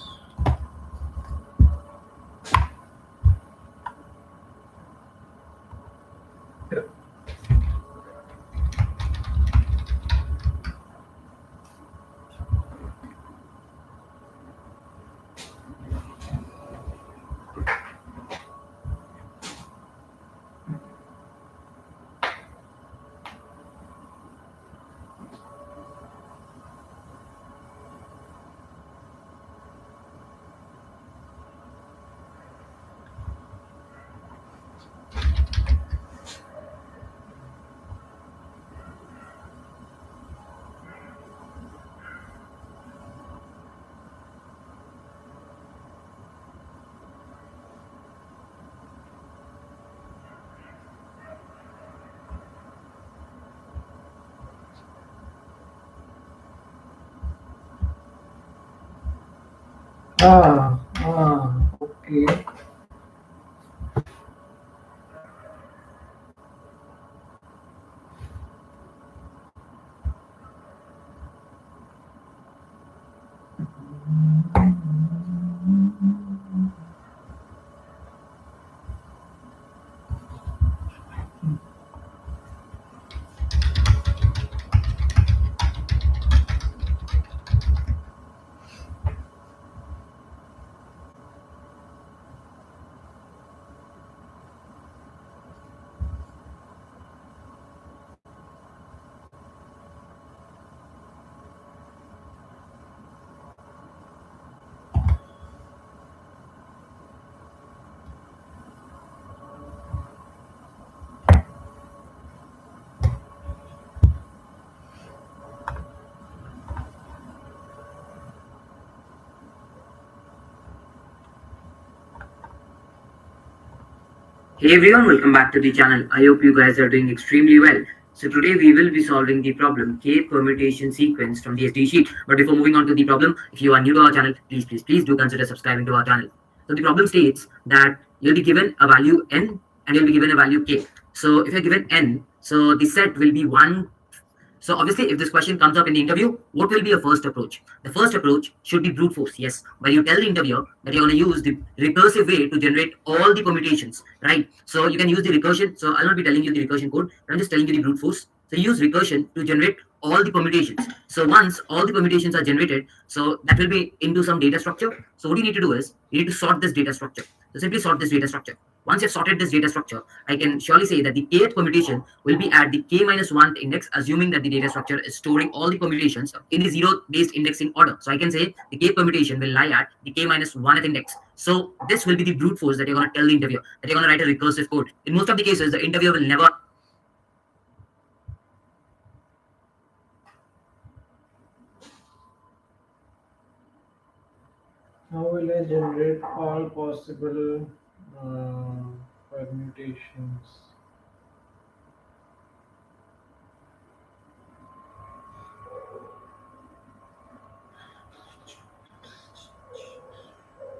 Okay. Hey everyone, welcome back to the channel. I hope you guys are doing extremely well. So today we will be solving the problem K permutation sequence from the SD sheet. But before moving on to the problem, if you are new to our channel, please do consider subscribing to our channel. So the problem states that you'll be given a value n and you'll be given a value k. So if you're given n, so the set will be 1. So obviously, if this question comes up in the interview, what will be your first approach? The first approach should be brute force. Yes, where you tell the interviewer that you're going to use the recursive way to generate all the permutations, right? So you can use the recursion. So I'll not be telling you the recursion code. I'm just telling you the brute force. So use recursion to generate all the permutations. So once all the permutations are generated, so that will be into some data structure. So what you need to do is you need to sort this data structure. So simply sort this data structure. Once you've sorted this data structure, I can surely say that the kth permutation will be at the k minus 1th index, assuming that the data structure is storing all the permutations in the zero based indexing order. So I can say the k permutation will lie at the k minus 1th index. So this will be the brute force that you're going to tell the interviewer, that you're going to write a recursive code. In most of the cases, the interviewer will never. How will I generate all possible permutations?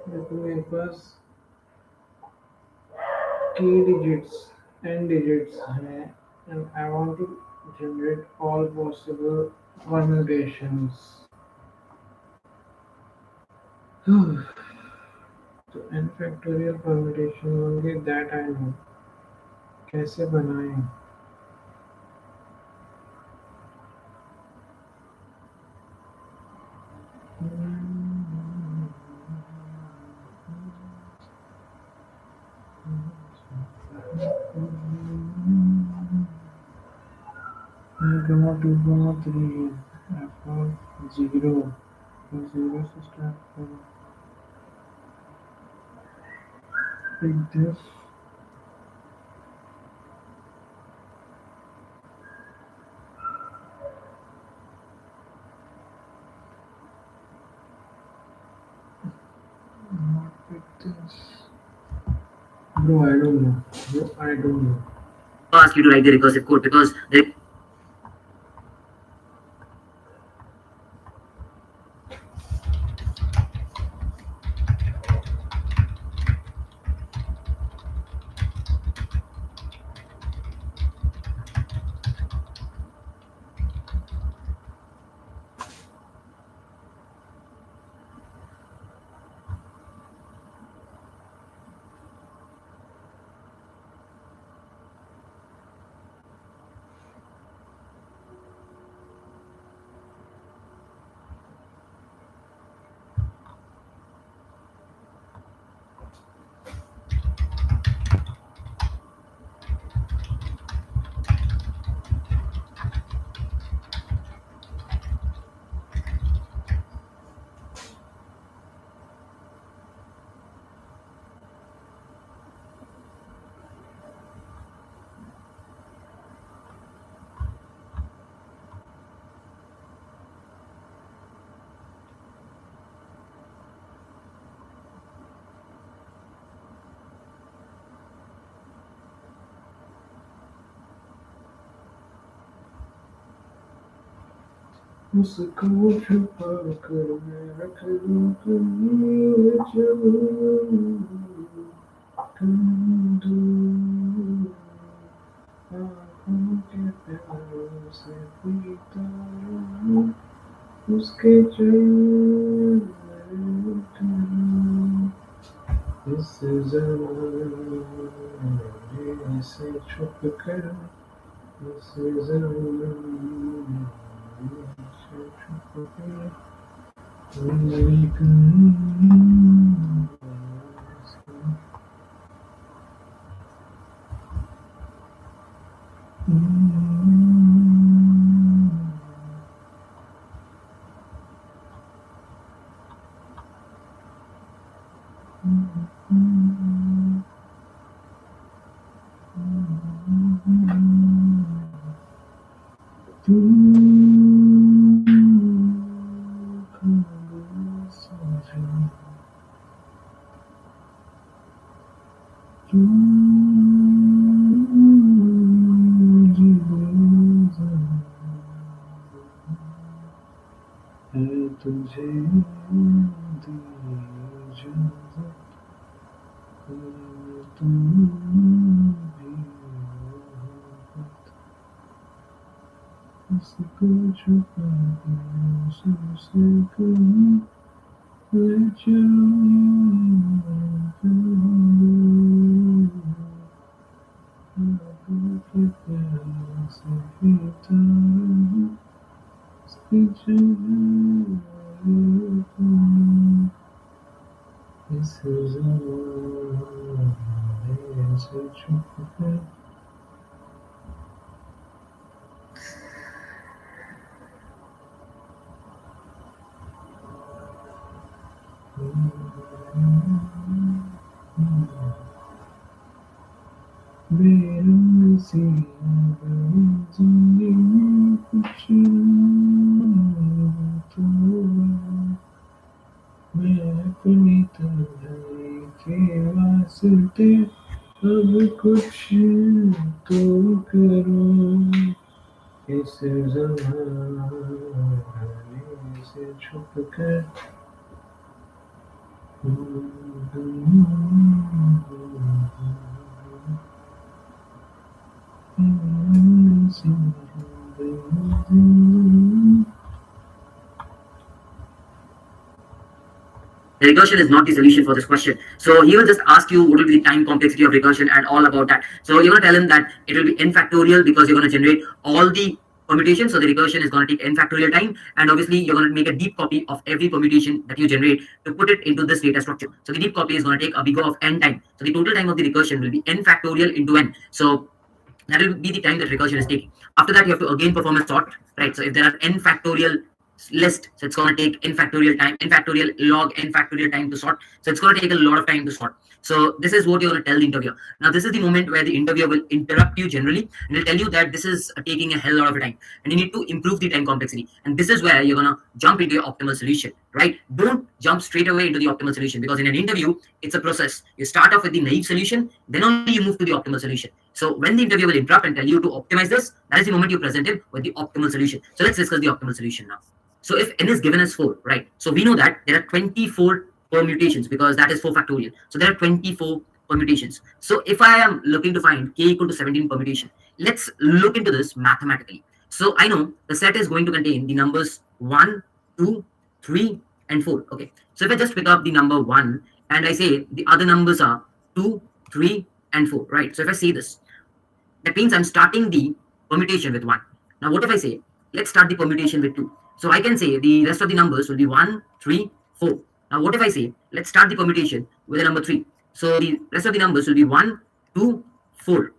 Let me pass k digits, n digits हैं, and I want to generate all possible permutations. तो n factorial permutation होंगे, that I know. कैसे बनाएं? Comma 2 comma 3 f 0 0 से start करो. Like this. Not like this. Bro, I don't know. Bro, I don't know. Ask you to write the recursive code because the उसको छुपा कर मैं रख लूं कहीं जरूर दूर आँखों के प्यार से पीता रहूं उसके चैन में उतरूं इस ज़माने से छुप कर इस ज़माने से छुप कर मेरी कहीं तुझे दी इजाज़त तुम भी इसको छुपा के उसे कहीं ले जाऊं आँखों के प्यार से पीता रहूं उसकी जगह तुम इस ज़माने से छुप कर बेरंग सी जिंदगी में कुछ तो मैं अपनी तन्हाई के वास्ते अब कुछ तो करूं इस ज़माने से छुप कर Recursion is not the solution for this question. So he will just ask you what will be the time complexity of recursion and all about that. So you're going to tell him that it will be n factorial because you're going to generate all the permutations. So the recursion is going to take n factorial time, and obviously you're going to make a deep copy of every permutation that you generate to put it into this data structure. So the deep copy is going to take a big O of n time. So the total time of the recursion will be n factorial into n. So that will be the time that recursion is taking. After that, you have to again perform a sort, right? So if there are n factorial list, so it's going to take n factorial time, n factorial log n factorial time to sort. So it's going to take a lot of time to sort. So this is what you're going to tell the interviewer. Now this is the moment where the interviewer will interrupt you generally and will tell you that this is taking a hell lot of time and you need to improve the time complexity. And this is where you're going to jump into your optimal solution, right? Don't jump straight away into the optimal solution, because in an interview it's a process. You start off with the naive solution, then only you move to the optimal solution. So when the interviewer will interrupt and tell you to optimize this, that is the moment you present him with the optimal solution. So let's discuss the optimal solution now. So if n is given as 4, right? So we know that there are 24 permutations because that is 4 factorial. So there are 24 permutations. So if I am looking to find k equal to 17 permutation, let's look into this mathematically. So I know the set is going to contain the numbers 1, 2, 3, and 4. Okay. So if I just pick up the number 1 and I say the other numbers are 2, 3, and 4, right? So if I say this, that means I'm starting the permutation with 1. Now what if I say, let's start the permutation with 2? So I can say the rest of the numbers will be 1, 3, 4. Now what if I say, let's start the permutation with the number 3? So the rest of the numbers will be 1, 2, 4.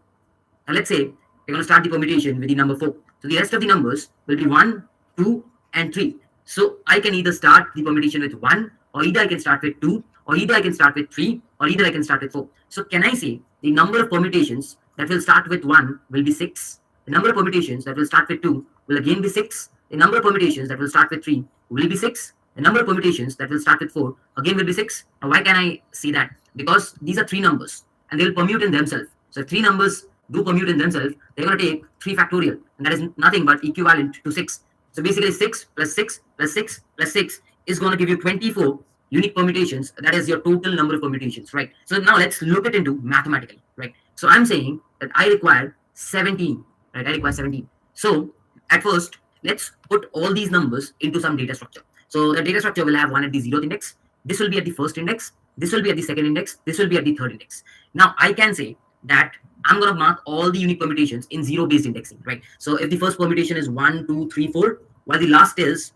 Now let's say we're going to start the permutation with the number 4. So the rest of the numbers will be 1, 2, and 3. So I can either start the permutation with 1, or either I can start with 2, or either I can start with 3, or either I can start with 4. So can I say the number of permutations that will start with 1 will be 6. The number of permutations that will start with 2 will again be 6. The number of permutations that will start with 3 will be 6. The number of permutations that will start with 4 again will be 6. Now why can I see that? Because these are 3 numbers and they will permute in themselves. So if 3 numbers do permute in themselves, they're going to take 3 factorial, and that is nothing but equivalent to 6. So basically 6 plus 6 plus 6 plus 6 is going to give you 24 unique permutations. That is your total number of permutations, right? So now let's look it into mathematically, right? So I'm saying that I require 17, right? I require 17. So at first, let's put all these numbers into some data structure. So the data structure will have one at the 0th index. This will be at the first index. This will be at the second index. This will be at the third index. Now I can say that I'm going to mark all the unique permutations in zero based indexing, right? So if the first permutation is 1, 2, 3, 4, while the last is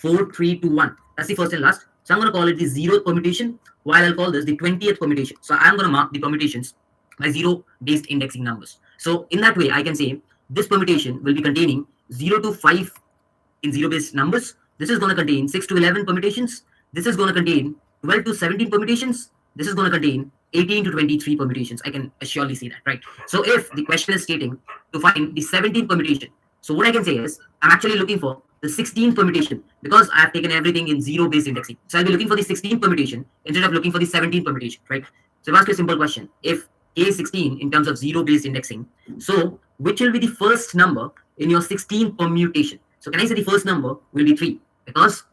4, 3, 2, 1, that's the first and last. So I'm going to call it the 0th permutation, while I'll call this the 20th permutation. So I'm going to mark the permutations by zero based indexing numbers. So in that way, I can say this permutation will be containing 0 to 5 in zero based numbers. This is going to contain 6 to 11 permutations. This is going to contain 12 to 17 permutations. This is going to contain 18 to 23 permutations. I can surely say that, right? So if the question is stating to find the 17th permutation, so what I can say is I'm actually looking for the 16th permutation because I have taken everything in zero based indexing. So I'll be looking for the 16th permutation instead of looking for the 17th permutation, right? So I'll ask you a simple question. If A is 16 in terms of zero based indexing, so which will be the first number in your 16th permutation? So can I say the first number will be 3? Because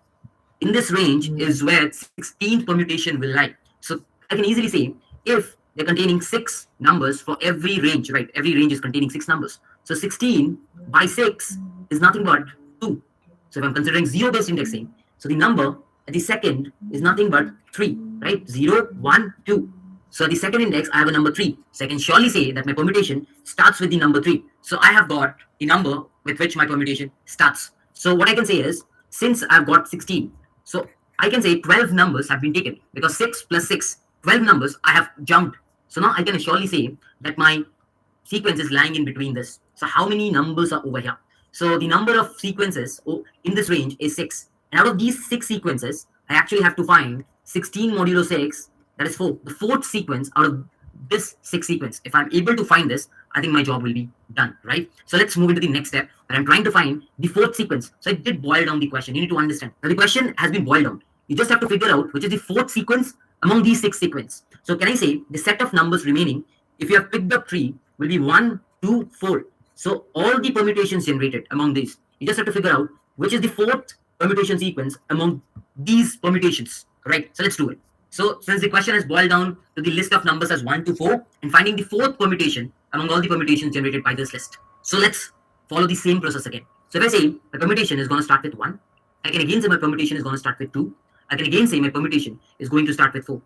in this range is where 16th permutation will lie. So I can easily say if they're containing 6 numbers for every range, right? Every range is containing 6 numbers. So 16 by 6 is nothing but 2. So if I'm considering zero based indexing, so the number at the second is nothing but 3, right? 0, 1, 2. So at the second index, I have a number 3. So I can surely say that my permutation starts with the number 3. So I have got the number with which my permutation starts. So what I can say is, since I've got 16, so I can say 12 numbers have been taken because 6 plus 6, 12 numbers I have jumped. So now I can surely say that my sequence is lying in between this. So how many numbers are over here? So the number of sequences in this range is 6. And out of these 6 sequences, I actually have to find 16 modulo 6, that is 4. The fourth sequence out of this 6 sequence. If I'm able to find this, I think my job will be done, right? So let's move into the next step where I'm trying to find the fourth sequence. So I did boil down the question. You need to understand. Now the question has been boiled down. You just have to figure out which is the fourth sequence among these 6 sequences. So can I say the set of numbers remaining, if you have picked up 3, will be 1, 2, 4. So all the permutations generated among these, you just have to figure out which is the fourth permutation sequence among these permutations, right? So let's do it. So since the question is boiled down to the list of numbers as 1 to 4 and finding the fourth permutation among all the permutations generated by this list. So let's follow the same process again. So if I say my permutation is going to start with 1, I can again say my permutation is going to start with 2. I can again say my permutation is going to start with 4.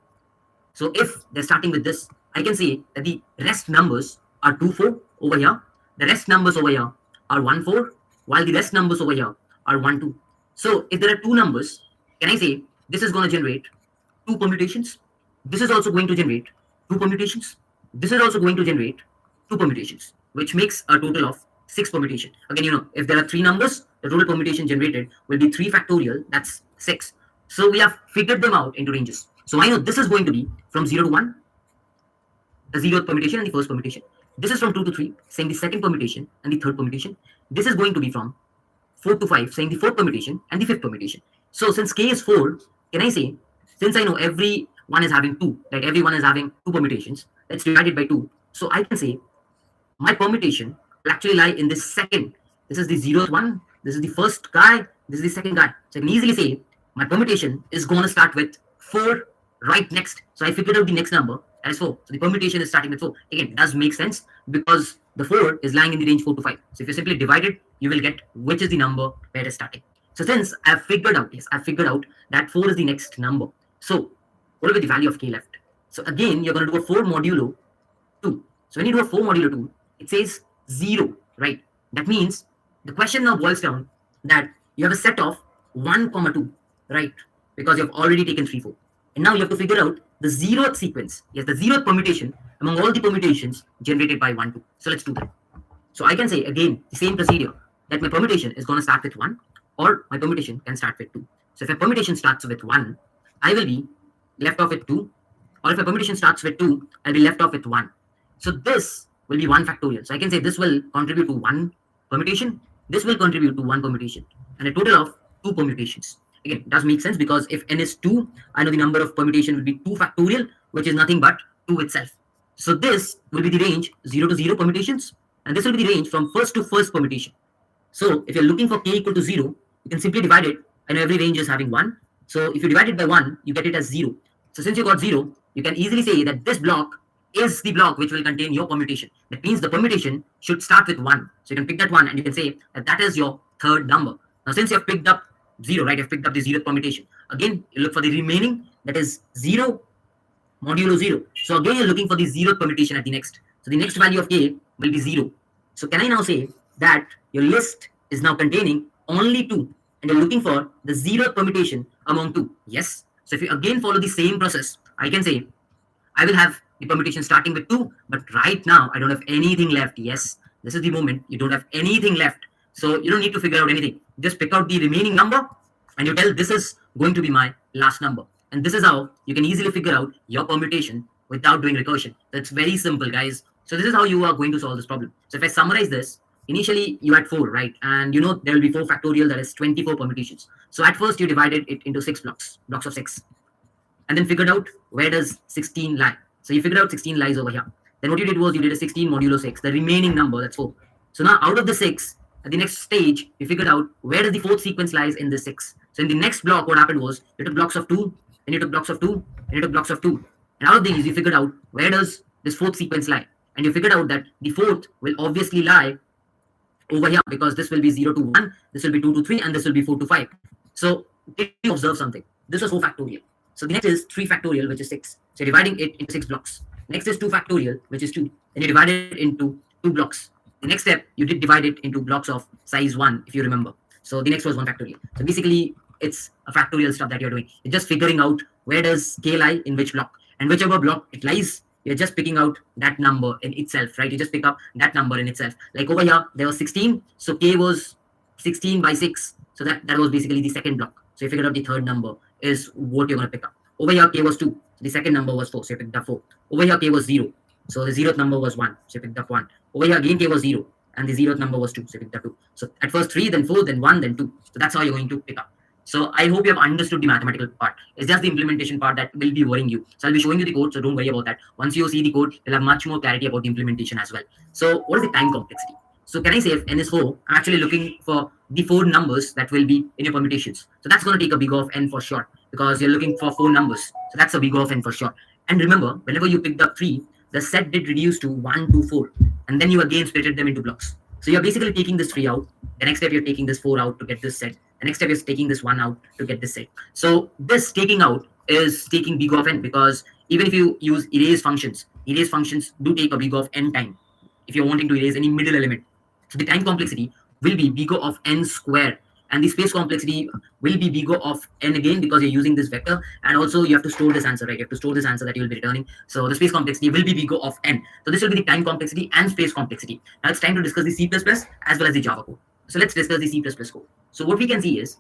So if they're starting with this, I can say that the rest numbers are 2, 4 over here. The rest numbers over here are 1, 4, while the rest numbers over here are 1, 2. So if there are 2 numbers, can I say this is going to generate 2 permutations? This is also going to generate 2 permutations. This is also going to generate 2 permutations, which makes a total of 6 permutation. Again, if there are 3 numbers, the total permutation generated will be 3 factorial, that's 6. So we have figured them out into ranges. So I know this is going to be from 0 to 1, the 0th permutation and the first permutation. This is from 2 to 3, saying the second permutation and the third permutation. This is going to be from 4 to 5, saying the fourth permutation and the fifth permutation. So since k is 4, can I say, since I know every one is having 2, like everyone is having 2 permutations, let's divide it by 2. So I can say my permutation will actually lie in this second. This is the 0th one, this is the first guy, this is the second guy. So I can easily say my permutation is going to start with 4 right next. So I figured out the next number, that is 4. So the permutation is starting with 4. Again, it does make sense because the 4 is lying in the range 4 to 5. So if you simply divide it, you will get which is the number where it is starting. So since I've figured out, that 4 is the next number. So what will be the value of k left? So again, you're going to do a 4 modulo 2. So when you do a 4 modulo 2, it says 0, right? That means the question now boils down that you have a set of 1, 2, right? Because you've already taken 3, 4. And now you have to figure out the 0th sequence. Yes, the 0th permutation among all the permutations generated by 1, 2. So let's do that. So I can say again the same procedure that my permutation is going to start with 1 or my permutation can start with 2. So if a permutation starts with 1, I will be left off with 2, or if a permutation starts with 2, I'll be left off with 1. So this will be 1 factorial. So I can say this will contribute to 1 permutation, this will contribute to 1 permutation, and a total of 2 permutations. Again, it does make sense because if n is 2, I know the number of permutation will be 2 factorial, which is nothing but 2 itself. So this will be the range 0 to 0 permutations, and this will be the range from first to first permutation. So if you're looking for k equal to 0, you can simply divide it. I know every range is having 1. So if you divide it by 1, you get it as 0. So since you got 0, you can easily say that this block is the block which will contain your permutation. That means the permutation should start with 1. So you can pick that 1 and you can say that that is your third number. Now since you have picked up 0, right, you've picked up the 0th permutation. Again, you look for the remaining, that is 0 modulo 0. So again, you're looking for the 0th permutation at the next. So the next value of k will be 0. So can I now say that your list is now containing only 2 and you're looking for the 0th permutation among 2? Yes. So if you again follow the same process, I can say I will have the permutation starting with 2, but right now I don't have anything left. Yes, this is the moment you don't have anything left. So you don't need to figure out anything. Just pick out the remaining number and you tell this is going to be my last number. And this is how you can easily figure out your permutation without doing recursion. That's very simple, guys. So this is how you are going to solve this problem. So if I summarize this, initially you had 4, right? And you know there will be 4 factorial, that is 24 permutations. So at first you divided it into 6 blocks of 6, and then figured out where does 16 lie. So you figured out 16 lies over here. Then what you did was you did a 16 modulo 6, the remaining number, that's 4. So now out of the 6, at the next stage, you figured out where does the fourth sequence lies in the 6. So in the next block, what happened was you took blocks of 2, then you took blocks of 2, then you took blocks of 2. And out of these, you figured out where does this fourth sequence lie. And you figured out that the fourth will obviously lie over here because this will be 0 to 1, this will be 2 to 3, and this will be 4 to 5. So can you observe something? This was 4 factorial. So the next is 3 factorial, which is 6. So you're dividing it into 6 blocks. Next is 2 factorial, which is 2. Then you divide it into 2 blocks. The next step, you did divide it into blocks of size 1, if you remember. So the next was 1 factorial. So basically, it's a factorial stuff that you're doing. You're just figuring out where does k lie in which block. And whichever block it lies, you're just picking out that number in itself, right? You just pick up that number in itself. Like over here, there was 16. So k was 16 by 6. So that was basically the second block. So you figured out the third number is what you're going to pick up. Over here, k was 2. So the second number was 4. So you picked up 4. Over here, k was 0. So the 0th number was 1. So you picked up 1. Over here, again, k was 0. And the 0th number was 2. So you picked up 2. So at first 3, then 4, then 1, then 2. So that's how you're going to pick up. So I hope you have understood the mathematical part. It's just the implementation part that will be worrying you. So I'll be showing you the code, so don't worry about that. Once you see the code, you'll have much more clarity about the implementation as well. So what is the time complexity? So can I say if n is 4, I'm actually looking for the 4 numbers that will be in your permutations. So that's going to take a big O of n for sure because you're looking for 4 numbers. So that's a big O of n for sure. And remember, whenever you picked up 3, the set did reduce to 1 to 4. And then you again splitted them into blocks. So you're basically taking this 3 out. The next step, you're taking this 4 out to get this set. The next step is taking this 1 out to get this set. So this taking out is taking big O of n because even if you use erase functions do take a big O of n time if you're wanting to erase any middle element. So the time complexity will be big O of n square, and the space complexity will be big O of n again because you're using this vector, and also you have to store this answer, right? You have to store this answer that you will be returning. So the space complexity will be big O of n. So this will be the time complexity and space complexity. Now it's time to discuss the C++ as well as the Java code. So let's discuss the C++ code. So what we can see is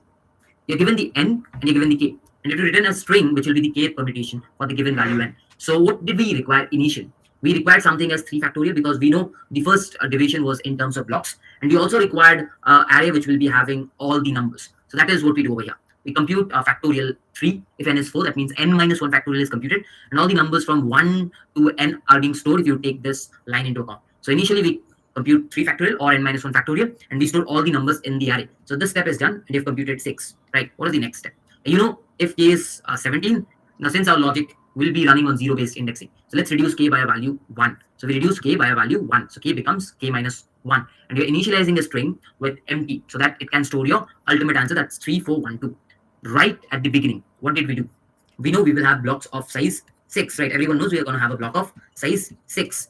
you're given the n and you're given the k, and you have to return a string which will be the kth permutation for the given value n. So what did we require initially? We required something as 3 factorial because we know the first division was in terms of blocks, and we also required array which will be having all the numbers. So that is what we do over here. We compute factorial 3. If n is 4, that means n minus 1 factorial is computed, and all the numbers from 1 to n are being stored if you take this line into account. So initially we compute 3 factorial or n minus 1 factorial, and we store all the numbers in the array. So this step is done, and you've computed 6, right? What is the next step? You know, if k is 17, now since our logic will be running on 0-based indexing, so let's reduce k by a value 1. So we reduce k by a value 1. So k becomes k minus 1. And you're initializing a string with empty so that it can store your ultimate answer, that's 3, 4, 1, 2. Right at the beginning, what did we do? We know we will have blocks of size 6, right? Everyone knows we are going to have a block of size 6.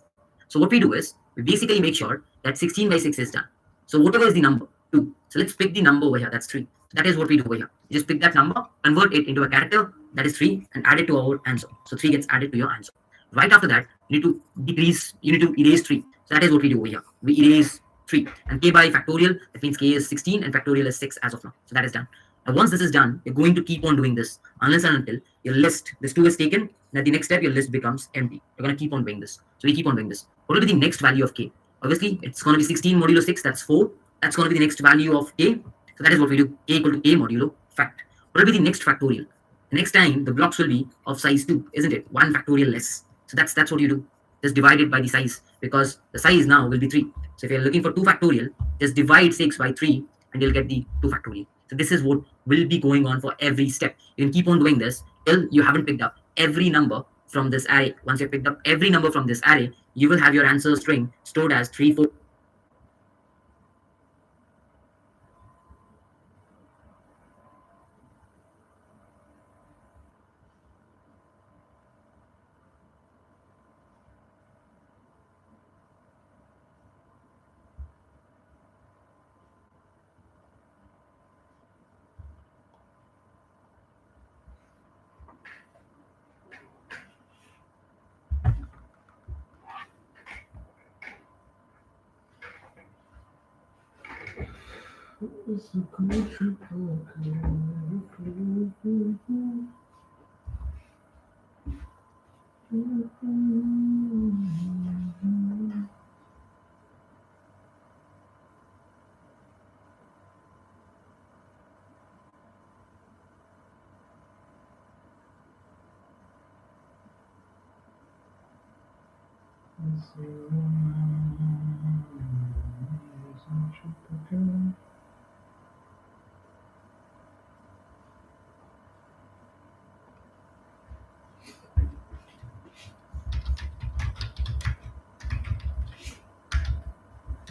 So what we do is, we basically make sure that 16 by 6 is done. So whatever is the number, 2. So let's pick the number over here, that's 3. That is what we do over here. You just pick that number, convert it into a character, that is 3, and add it to our answer. So 3 gets added to your answer. Right after that, you need to erase 3. So that is what we do over here. We erase 3. And k by factorial, that means k is 16 and factorial is 6 as of now. So that is done. Now once this is done, you're going to keep on doing this unless and until your list, this 2 is taken, and at the next step, your list becomes empty. You're going to keep on doing this. So we keep on doing this. What will be the next value of k? Obviously, it's going to be 16 modulo 6, that's 4. That's going to be the next value of k. So that is what we do, k equal to k modulo fact. What will be the next factorial? The next time, the blocks will be of size 2, isn't it? 1 factorial less. So that's what you do. Just divide it by the size because the size now will be 3. So if you're looking for 2 factorial, Just divide 6 by 3 and you'll get the 2 factorial. So this is what will be going on for every step. You can keep on doing this till you haven't picked up every number from this array. Once you've picked up every number from this array, you will have your answer string stored as 3, 4. It's a country park.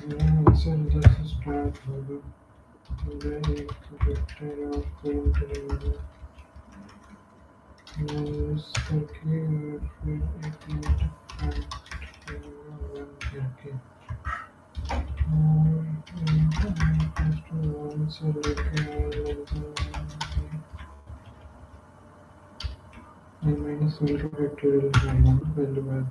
So let's start with the vector of current variable minus करके और फिर एक minute one करके और equals to one से लेके minus one का factorial निकालना ना पहली बार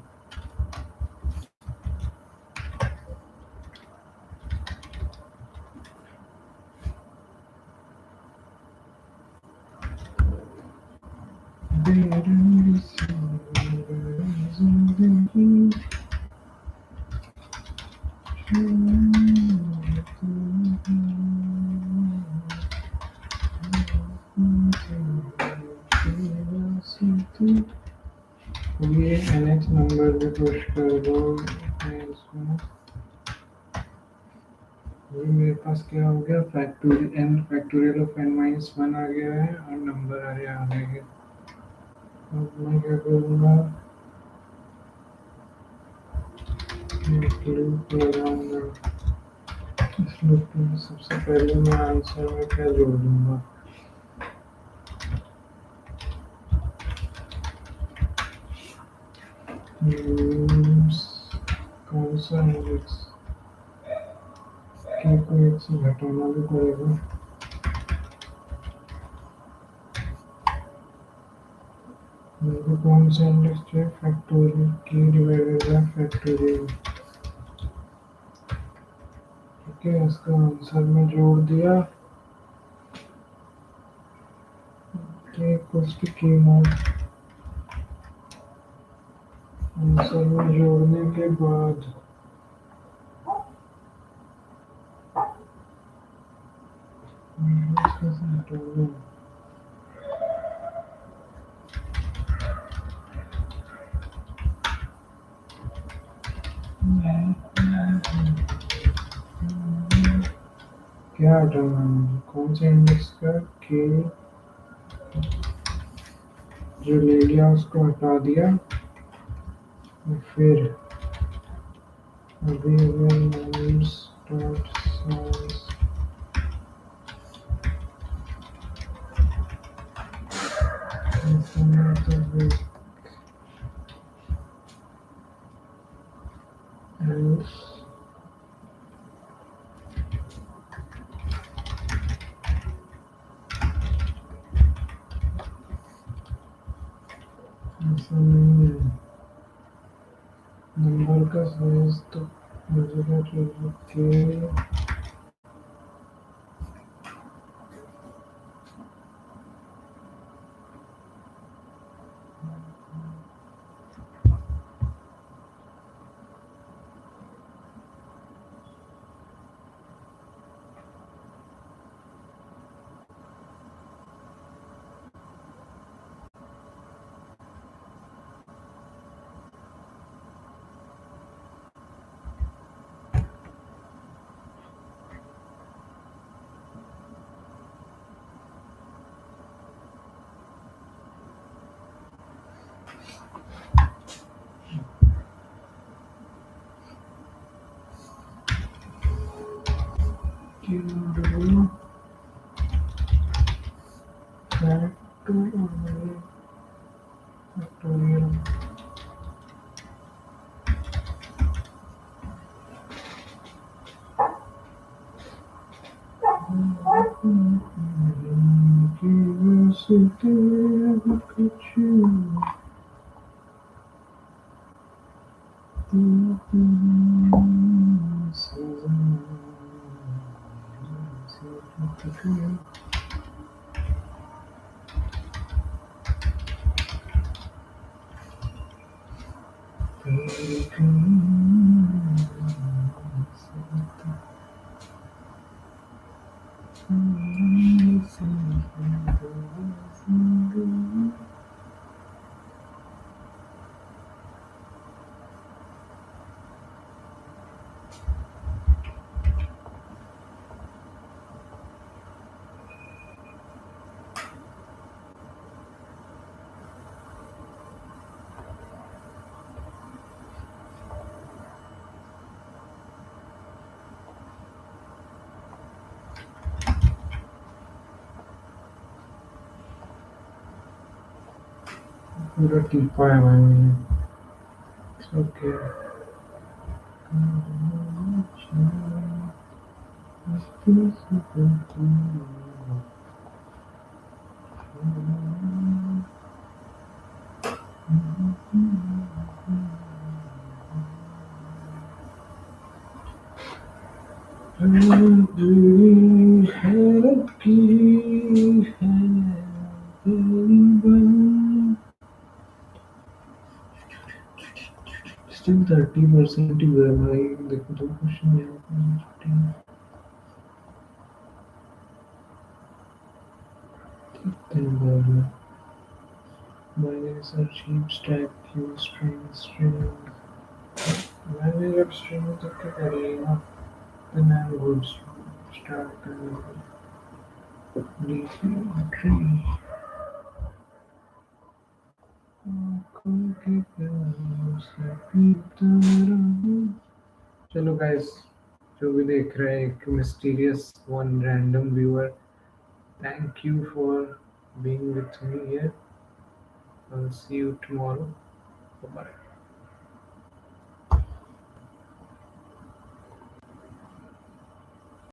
ये nth नंबर पे पुश कर दो मैं इसको अभी मेरे पास क्या हो गया factorial n factorial of n minus one आ गया है और नंबर आ रहा है आगे अब मैं क्या करूँगा लूप लगाऊंगा इस लूप में सबसे पहले मैं आंसर में क्या जोड़ दूंगा कौन सा इंडेक्स के को एक से घटाना भी पड़ेगा मेरे को कौन सा इंडेक्स चाहिए फैक्टोरियल के डिवाइडेड बाय फैक्टोरियल ठीक है इसका आंसर में जोड़ दिया के इक्वल्स टू के नॉट आंसर में जोड़ने के बाद इसका सेंटर क्या हटाना है मुझे कौन से इंडेक्स का के जो ले लिया उसको हटा दिया और फिर अभी अगर नाइस डॉट साइज नंबर का साइज तो मुझे क्या चाहिए के Q factorial factorial T5, I mean, it's okay. Still 30% ही हुआ है भाई देखो तो क्वेश्चन यहाँ पर binary search heap stack queue string मैंने जब string तक के कर लिया then I'm good start tree चलो guys जो भी देख रहे हैं एक mysterious one random viewer thank you for being with me here I'll see you tomorrow bye bye